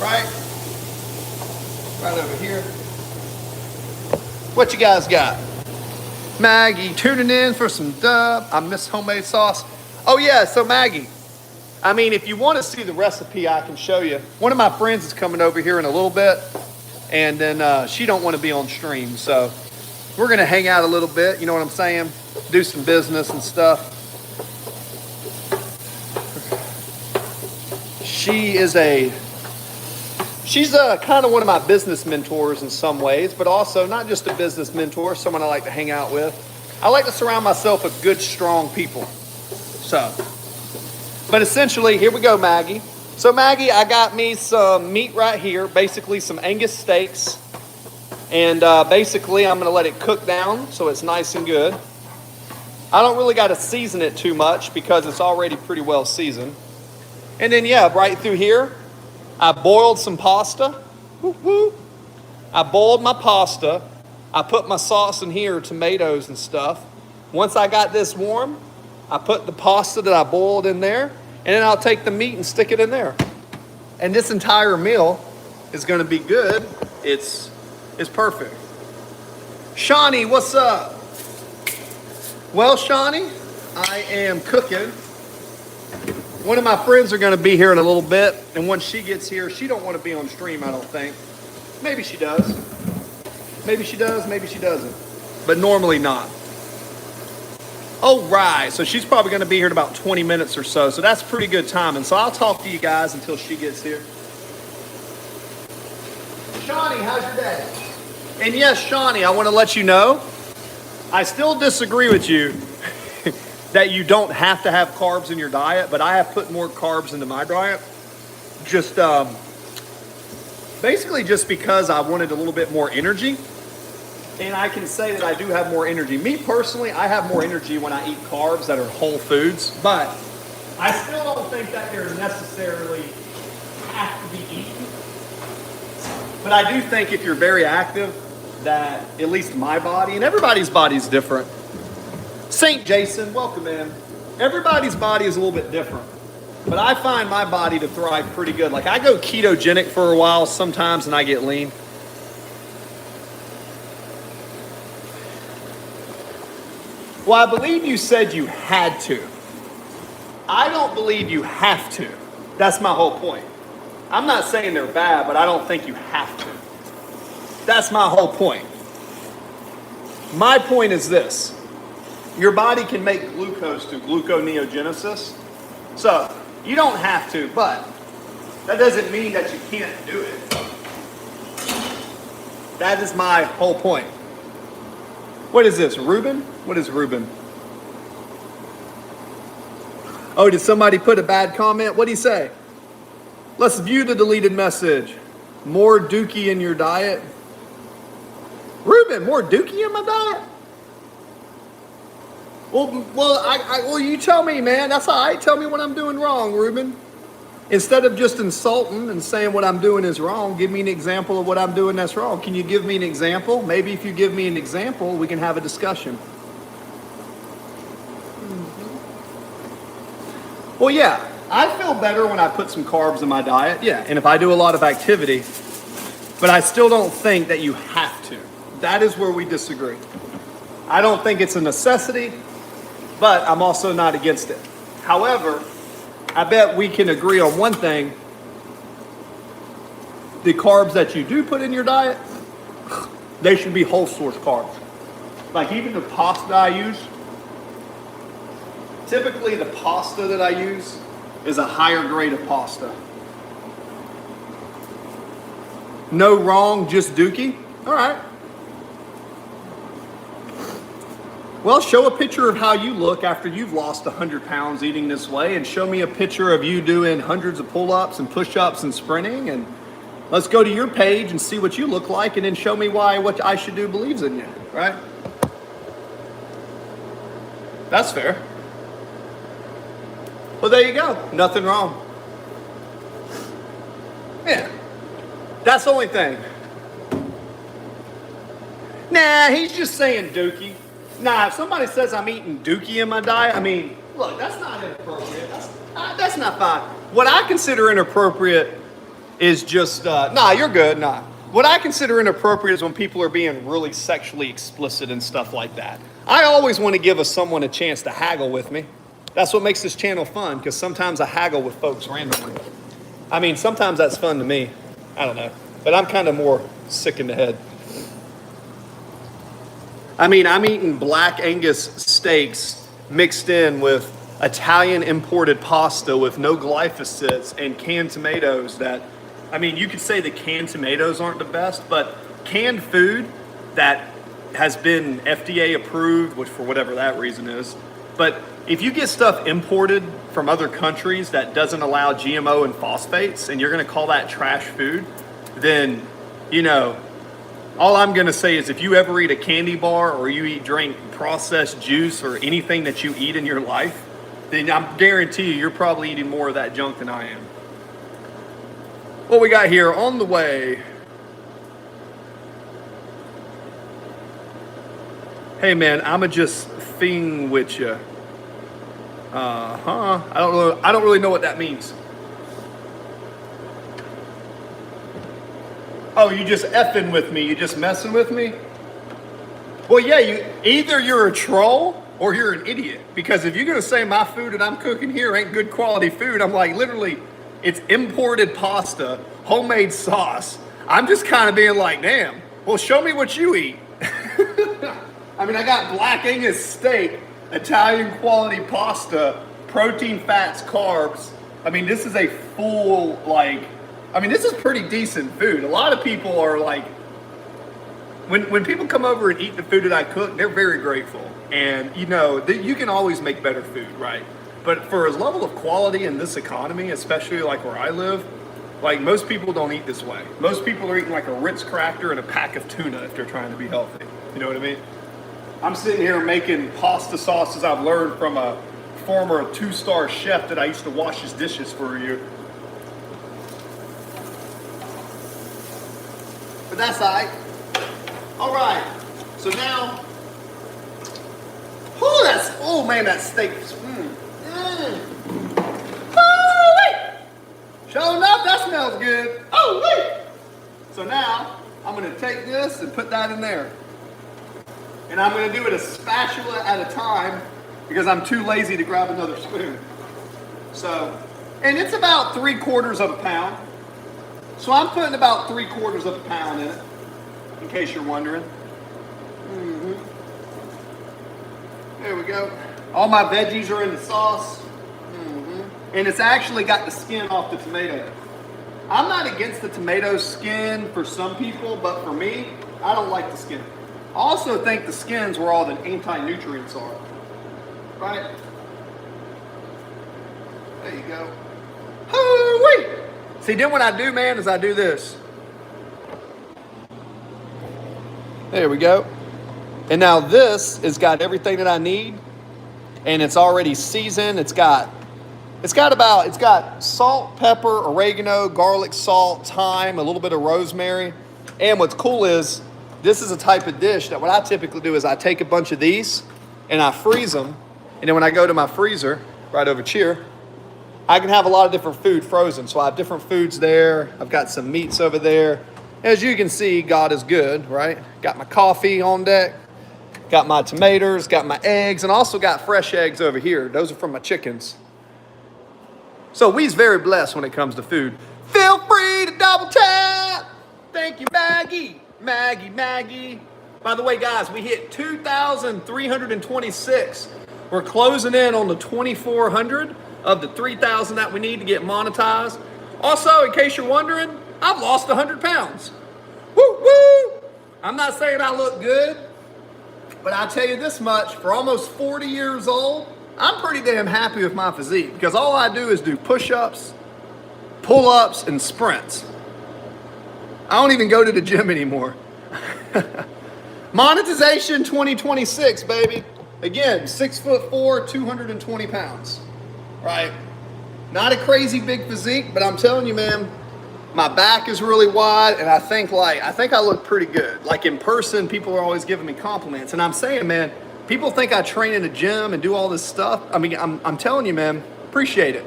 Right over here. What you guys got? Maggie tuning in for some dub. I miss homemade sauce. Oh yeah, so Maggie, I mean, if you want to see the recipe, I can show you. One of my friends is coming over here in a little bit, and then she don't want to be on stream, so we're going to hang out a little bit, you know what I'm saying? Do some business and stuff. she's kind of one of my business mentors in some ways, but also not just a business mentor, someone I like to hang out with. I like to surround myself with good, strong people. So, but essentially, here we go, Maggie. So Maggie, I got me some meat right here, basically some Angus steaks. And basically, I'm going to let it cook down so it's nice and good. I don't really got to season it too much because it's already pretty well seasoned. And then, yeah, right through here, I boiled some pasta. Woo-hoo. I boiled my pasta. I put my sauce in here, tomatoes and stuff. Once I got this warm, I put the pasta that I boiled in there, and then I'll take the meat and stick it in there. And this entire meal is going to be good. It's perfect. Shawnee, what's up? Well, Shawnee, I am cooking. One of my friends are going to be here in a little bit, and once she gets here, she don't want to be on stream, I don't think. Maybe she does. Maybe she does, maybe she doesn't. But normally not. Oh, right. So she's probably going to be here in about 20 minutes or so. So that's pretty good timing. So I'll talk to you guys until she gets here. Shawnee, how's your day? And yes, Shawnee, I want to let you know, I still disagree with you that you don't have to have carbs in your diet, but I have put more carbs into my diet. Just basically just because I wanted a little bit more energy. And I can say that I do have more energy. Me personally, I have more energy when I eat carbs that are whole foods, but I still don't think that they're necessarily have to be eaten. But I do think if you're very active, that at least my body, and everybody's body is different. St. Jason, welcome in. Everybody's body is a little bit different. But I find my body to thrive pretty good. Like I go ketogenic for a while sometimes and I get lean. Well, I believe you said you had to. I don't believe you have to. That's my whole point. I'm not saying they're bad, but I don't think you have to. That's my whole point. My point is this. Your body can make glucose through gluconeogenesis. So, you don't have to, but that doesn't mean that you can't do it. That is my whole point. What is this, Reuben? What is Reuben? Oh, did somebody put a bad comment? What'd he say? Let's view the deleted message. More dookie in your diet. Reuben, more dookie in my diet? Well, you tell me, man. That's all right. Tell me what I'm doing wrong, Reuben. Instead of just insulting and saying what I'm doing is wrong, give me an example of what I'm doing that's wrong. Can you give me an example? Maybe if you give me an example, we can have a discussion. Well, yeah, I feel better when I put some carbs in my diet. Yeah, and if I do a lot of activity, but I still don't think that you have to. That is where we disagree. I don't think it's a necessity, but I'm also not against it. However, I bet we can agree on one thing. The carbs that you do put in your diet, they should be whole source carbs. Like even the pasta I use, typically the pasta that I use is a higher grade of pasta. No wrong, just dookie? All right. Well, show a picture of how you look after you've lost 100 pounds eating this way, and show me a picture of you doing hundreds of pull-ups and push-ups and sprinting, and let's go to your page and see what you look like, and then show me why what I should do believes in you, right? That's fair. Well, there you go. Nothing wrong. Yeah. That's the only thing. Nah, he's just saying dookie. Nah, if somebody says I'm eating dookie in my diet, I mean, look, that's not inappropriate. That's not fine. What I consider inappropriate is just, nah, you're good, nah. What I consider inappropriate is when people are being really sexually explicit and stuff like that. I always want to give someone a chance to haggle with me. That's what makes this channel fun, because sometimes I haggle with folks randomly. I mean, sometimes that's fun to me. I don't know. But I'm kind of more sick in the head. I mean, I'm eating black Angus steaks mixed in with Italian imported pasta with no glyphosates and canned tomatoes that, I mean, you could say the canned tomatoes aren't the best, but canned food that has been FDA approved, which for whatever that reason is. But if you get stuff imported from other countries that doesn't allow GMO and phosphates, and you're gonna call that trash food, then, you know, all I'm gonna say is if you ever eat a candy bar or you drink processed juice or anything that you eat in your life, then I guarantee you're probably eating more of that junk than I am. What we got here on the way. Hey man, I'ma just thing with you. I don't really know what that means. Oh, you just effing with me? You just messing with me? Well, yeah. Either you're a troll or you're an idiot. Because if you're gonna say my food that I'm cooking here ain't good quality food, I'm like, literally, it's imported pasta, homemade sauce. I'm just kind of being like, damn. Well, show me what you eat. I mean, I got Black Angus steak, Italian quality pasta, protein, fats, carbs. I mean, this is a full, this is pretty decent food. A lot of people are like, when people come over and eat the food that I cook, they're very grateful. And you know, you can always make better food, right? But for a level of quality in this economy, especially like where I live, like most people don't eat this way. Most people are eating like a Ritz cracker and a pack of tuna if they're trying to be healthy. You know what I mean? I'm sitting here making pasta sauces I've learned from a former 2-star chef that I used to wash his dishes for a year. But that's all right. All right. So now, oh man, that steak. Sure enough, that smells good. Oh wait. So now I'm gonna take this and put that in there. And I'm gonna do it a spatula at a time because I'm too lazy to grab another spoon. So, and it's about 3/4 of a pound. So I'm putting about 3/4 of a pound in it, in case you're wondering. There we go. All my veggies are in the sauce. And it's actually got the skin off the tomato. I'm not against the tomato skin for some people, but for me, I don't like the skin. I also think the skins where all the anti-nutrients are. Right? There you go. Hoo-wee! See, then what I do, man, is I do this. There we go. And now this has got everything that I need. And it's already seasoned. It's got salt, pepper, oregano, garlic, salt, thyme, a little bit of rosemary. And what's cool is this is a type of dish that what I typically do is I take a bunch of these and I freeze them. And then when I go to my freezer right over here, I can have a lot of different food frozen. So I have different foods there. I've got some meats over there. As you can see, God is good, right? Got my coffee on deck. Got my tomatoes, got my eggs, and also got fresh eggs over here. Those are from my chickens. So we's very blessed when it comes to food. Feel free to double tap. Thank you, Maggie. Maggie. By the way, guys, we hit 2,326. We're closing in on the 2,400 of the 3,000 that we need to get monetized. Also, in case you're wondering, I've lost 100 pounds. Woo, woo. I'm not saying I look good, but I'll tell you this much, for almost 40 years old, I'm pretty damn happy with my physique because all I do is do push-ups, pull-ups, and sprints. I don't even go to the gym anymore. Monetization 2026, baby. Again, 6'4", 220 pounds, right? Not a crazy big physique, but I'm telling you, man, my back is really wide, and I think I look pretty good. Like in person, people are always giving me compliments, and I'm saying, man, people think I train in a gym and do all this stuff. I mean, I'm telling you, man, appreciate it.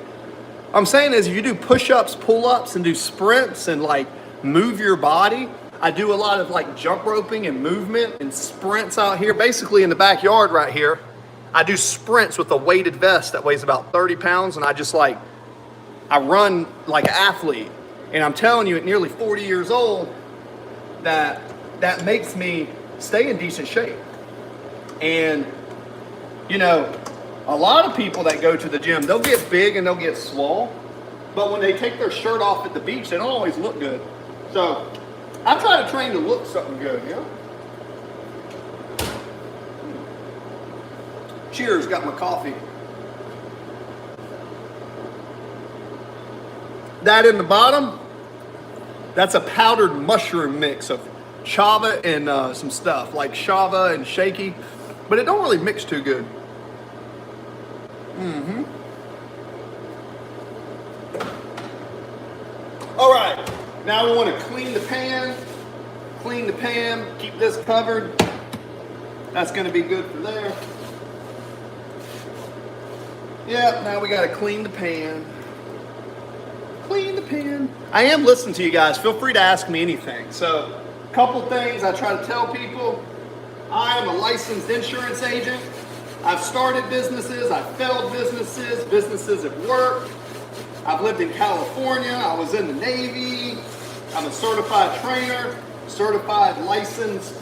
I'm saying is if you do push-ups, pull-ups, and do sprints and like move your body. I do a lot of like jump roping and movement and sprints out here. Basically in the backyard right here, I do sprints with a weighted vest that weighs about 30 pounds, and I run like an athlete. And I'm telling you, at nearly 40 years old, that makes me stay in decent shape. And, you know, A lot of people that go to the gym, they'll get big and they'll get swole, but when they take their shirt off at the beach, they don't always look good. So I try to train to look something good, you know? Cheers, got my coffee. That in the bottom, that's a powdered mushroom mix of chava and some stuff like shava and shaky, but it don't really mix too good. All right, now we want to clean the pan, keep this covered. That's going to be good for there. Yep, now we got to clean the pan. Clean the pan. I am listening to you guys. Feel free to ask me anything. So, a couple things I try to tell people. I am a licensed insurance agent. I've started businesses, I've failed businesses, businesses have worked. I've lived in California, I was in the Navy. I'm a certified trainer, certified licensed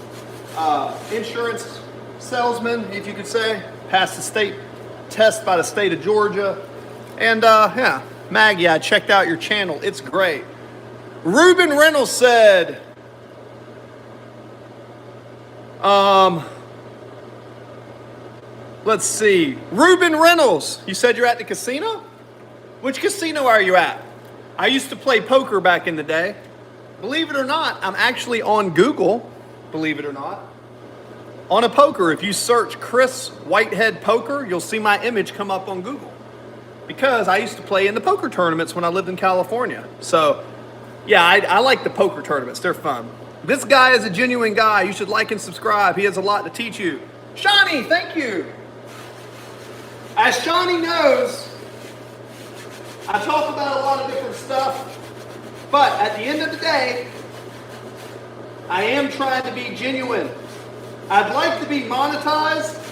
insurance salesman, if you could say. Passed the state test by the state of Georgia. And yeah, Maggie, I checked out your channel. It's great. Ruben Reynolds said, let's see. Ruben Reynolds, you said you're at the casino? Which casino are you at? I used to play poker back in the day. Believe it or not, I'm actually on Google, believe it or not, on a poker. If you search Chris Whitehead Poker, you'll see my image come up on Google. Because I used to play in the poker tournaments when I lived in California. So, yeah, I like the poker tournaments. They're fun. This guy is a genuine guy. You should like and subscribe. He has a lot to teach you. Shawnee, thank you. As Shawnee knows, I talk about a lot of different stuff, but at the end of the day, I am trying to be genuine. I'd like to be monetized.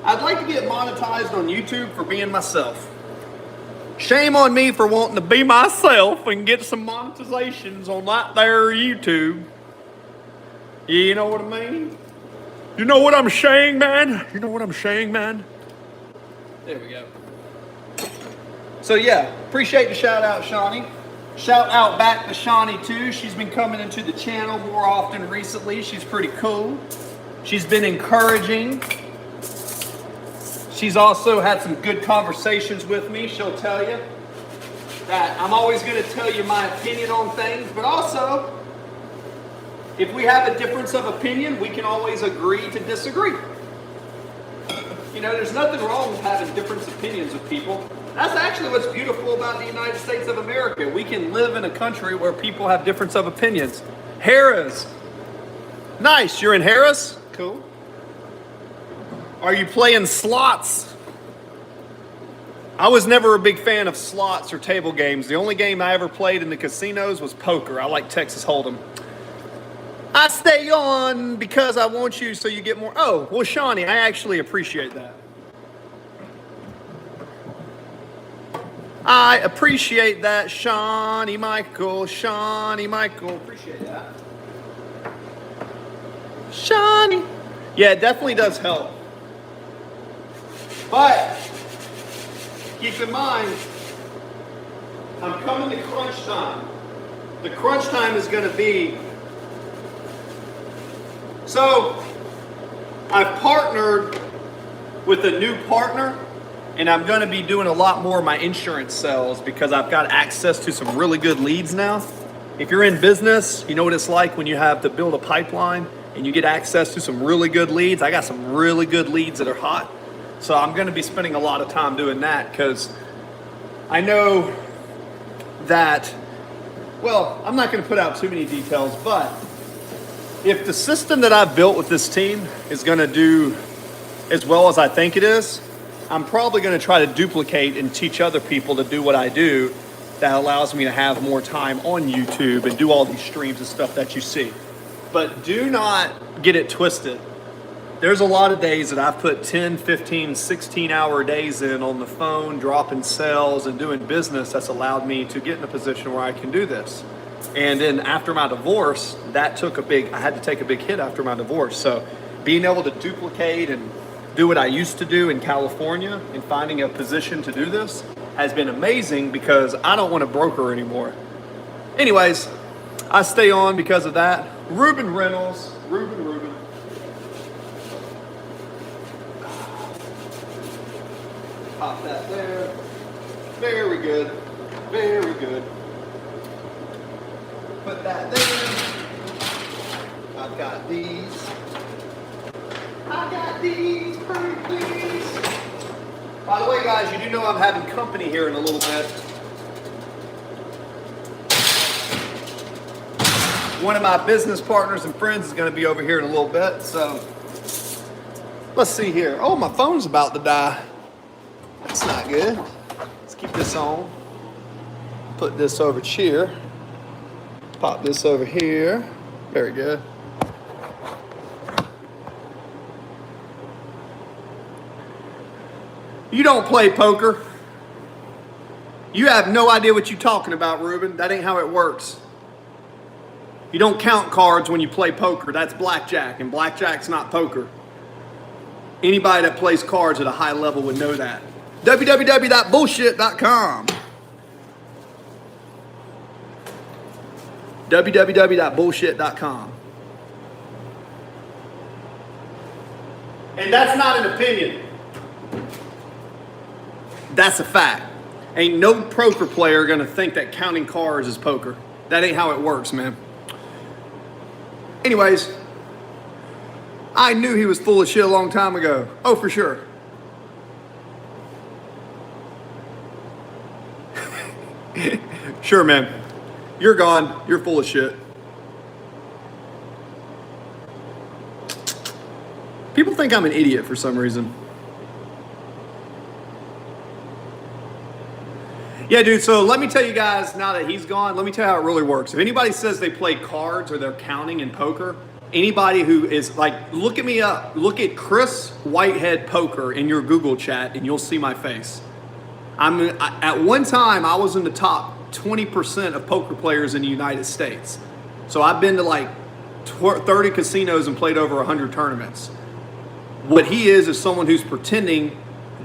I'd like to get monetized on YouTube for being myself. Shame on me for wanting to be myself and get some monetizations on that there YouTube. You know what I mean? You know what I'm saying, man? You know what I'm saying, man? There we go. So yeah, appreciate the shout out, Shawnee. Shout out back to Shawnee too. She's been coming into the channel more often recently. She's pretty cool. She's been encouraging. She's also had some good conversations with me. She'll tell you that I'm always going to tell you my opinion on things, but also, if we have a difference of opinion, we can always agree to disagree. You know, there's nothing wrong with having different opinions with people. That's actually what's beautiful about the United States of America. We can live in a country where people have difference of opinions. Harris. Nice, you're in Harris? Cool. Are you playing slots? I was never a big fan of slots or table games. The only game I ever played in the casinos was poker. I like Texas Hold'em. I stay on because I want you so you get more. Oh, well, Shawnee, I actually appreciate that. I appreciate that, Shawnee Michael. Shawnee Michael. Appreciate that. Shawnee. Yeah, it definitely does help. But keep in mind, I'm coming to crunch time. The crunch time is going to be. So, I've partnered with a new partner, and I'm going to be doing a lot more of my insurance sales because I've got access to some really good leads now. If you're in business, you know what it's like when you have to build a pipeline and you get access to some really good leads. I got some really good leads that are hot. So I'm going to be spending a lot of time doing that because I know that, well, I'm not going to put out too many details, but if the system that I've built with this team is going to do as well as I think it is, I'm probably going to try to duplicate and teach other people to do what I do. That allows me to have more time on YouTube and do all these streams and stuff that you see. But do not get it twisted. There's a lot of days that I've put 10, 15, 16-hour days in on the phone, dropping sales and doing business that's allowed me to get in a position where I can do this. And then after my divorce, I had to take a big hit after my divorce. So being able to duplicate and do what I used to do in California and finding a position to do this has been amazing because I don't want a broker anymore. Anyways, I stay on because of that. Ruben Reynolds, Ruben. Pop that there. Very good. Very good. Put that there. I've got these. Pretty please. By the way, guys, you do know I'm having company here in a little bit. One of my business partners and friends is going to be over here in a little bit, so let's see here. Oh, my phone's about to die. That's not good. Let's keep this on. Put this over here. Pop this over here. Very good. You don't play poker. You have no idea what you're talking about, Ruben. That ain't how it works. You don't count cards when you play poker. That's blackjack, and blackjack's not poker. Anybody that plays cards at a high level would know that. www.bullshit.com. www.bullshit.com. And that's not an opinion. That's a fact. Ain't no poker player gonna think that counting cards is poker. That ain't how it works, man. Anyways, I knew he was full of shit a long time ago. Oh, for sure. Sure, man. You're gone. You're full of shit. People think I'm an idiot for some reason. Yeah, dude, so let me tell you guys, now that he's gone, let me tell you how it really works. If anybody says they play cards or they're counting in poker, anybody who is like, look at me up, look at Chris Whitehead Poker in your Google chat and you'll see my face. At one time, I was in the top 20% of poker players in the United States. So I've been to like 30 casinos and played over 100 tournaments. What he is someone who's pretending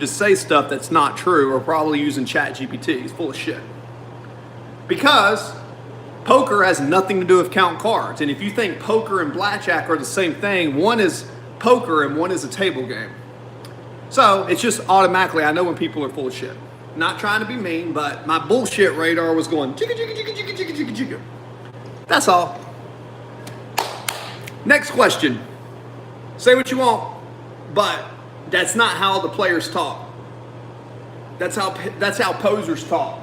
to say stuff that's not true or probably using ChatGPT. He's full of shit. Because poker has nothing to do with count cards. And if you think poker and blackjack are the same thing, one is poker and one is a table game. So it's just automatically, I know when people are full of shit. Not trying to be mean, but my bullshit radar was going jigga, jigga, jigga, jigga, jigga, jigga, jigga. That's all. Next question. Say what you want, but that's not how the players talk. That's how posers talk.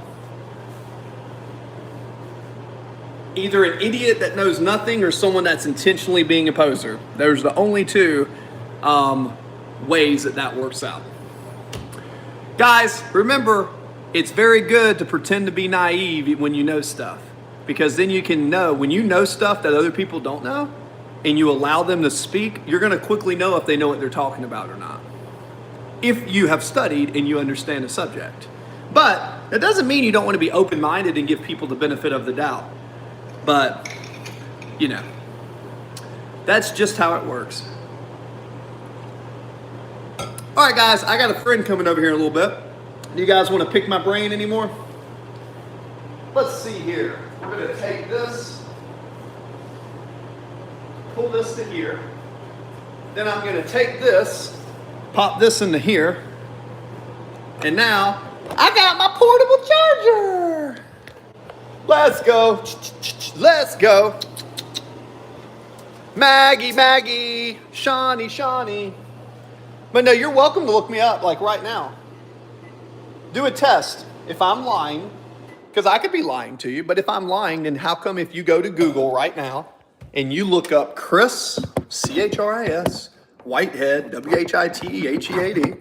Either an idiot that knows nothing or someone that's intentionally being a poser. There's the only two ways that works out. Guys, remember, it's very good to pretend to be naive when you know stuff. Because then you can know, when you know stuff that other people don't know, and you allow them to speak, you're going to quickly know if they know what they're talking about or not. If you have studied and you understand the subject. But that doesn't mean you don't want to be open-minded and give people the benefit of the doubt. But, you know, that's just how it works. All right, guys, I got a friend coming over here in a little bit. Do you guys want to pick my brain anymore? Let's see here. We're going to take this, pull this to here. Then I'm going to take this, pop this into here. And now I got my portable charger. Let's go. Let's go. Maggie, Shawnee. But no, you're welcome to look me up like right now. Do a test. If I'm lying, because I could be lying to you, but if I'm lying, then how come if you go to Google right now and you look up Chris, C-H-R-I-S, Whitehead, W-H-I-T-E-H-E-A-D,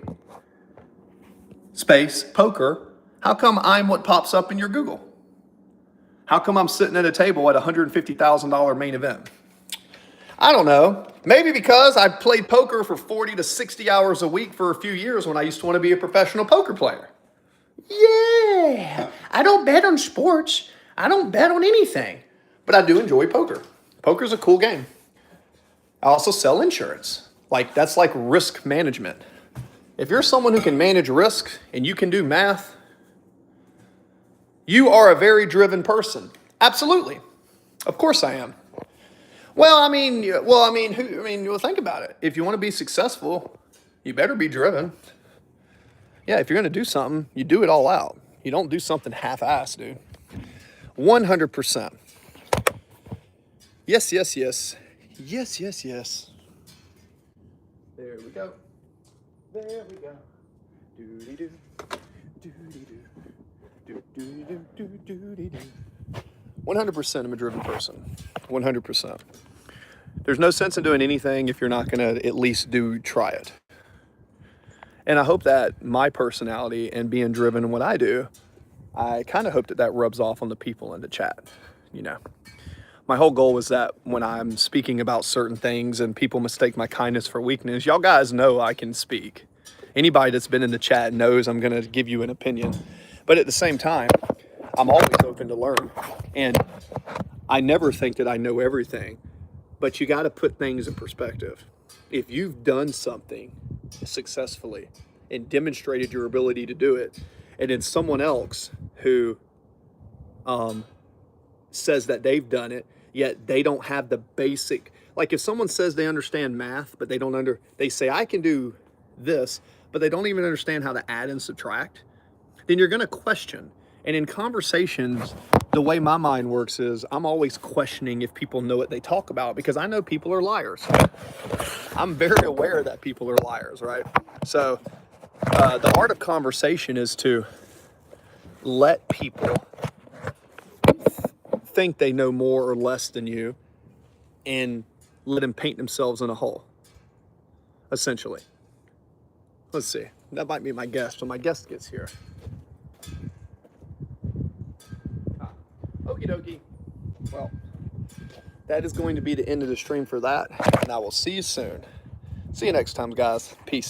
space, poker, how come I'm what pops up in your Google? How come I'm sitting at a table at a $150,000 main event? I don't know. Maybe because I played poker for 40 to 60 hours a week for a few years when I used to want to be a professional poker player. Yeah, I don't bet on sports. I don't bet on anything, but I do enjoy poker. Poker's a cool game. I also sell insurance. That's like risk management. If you're someone who can manage risk and you can do math, you are a very driven person. Absolutely. Of course I am. Well, think about it. If you want to be successful, you better be driven. Yeah, if you're going to do something, you do it all out. You don't do something half-assed, dude. 100%. Yes, yes, yes. Yes, yes, yes. There we go. There we go. Doody-doo. Doody-doo. Do-do-do-do-do-do-do. 100% I'm a driven person. 100%. There's no sense in doing anything if you're not going to at least try it. And I hope that my personality and being driven in what I do, I kind of hope that rubs off on the people in the chat, you know. My whole goal is that when I'm speaking about certain things and people mistake my kindness for weakness, y'all guys know I can speak. Anybody that's been in the chat knows I'm going to give you an opinion. But at the same time, I'm always open to learn. And I never think that I know everything, but you got to put things in perspective. If you've done something successfully and demonstrated your ability to do it, and then someone else who says that they've done it, yet they don't have the basic, like if someone says they understand math, but they say I can do this, but they don't even understand how to add and subtract, then you're going to question. And in conversations, the way my mind works is I'm always questioning if people know what they talk about, because I know people are liars. I'm very aware that people are liars, right? So the art of conversation is to let people think they know more or less than you and let them paint themselves in a hole, essentially. Let's see. That might be my guest when my guest gets here. Okie dokie. Well, that is going to be the end of the stream for that, and I will see you soon. See you next time, guys. Peace.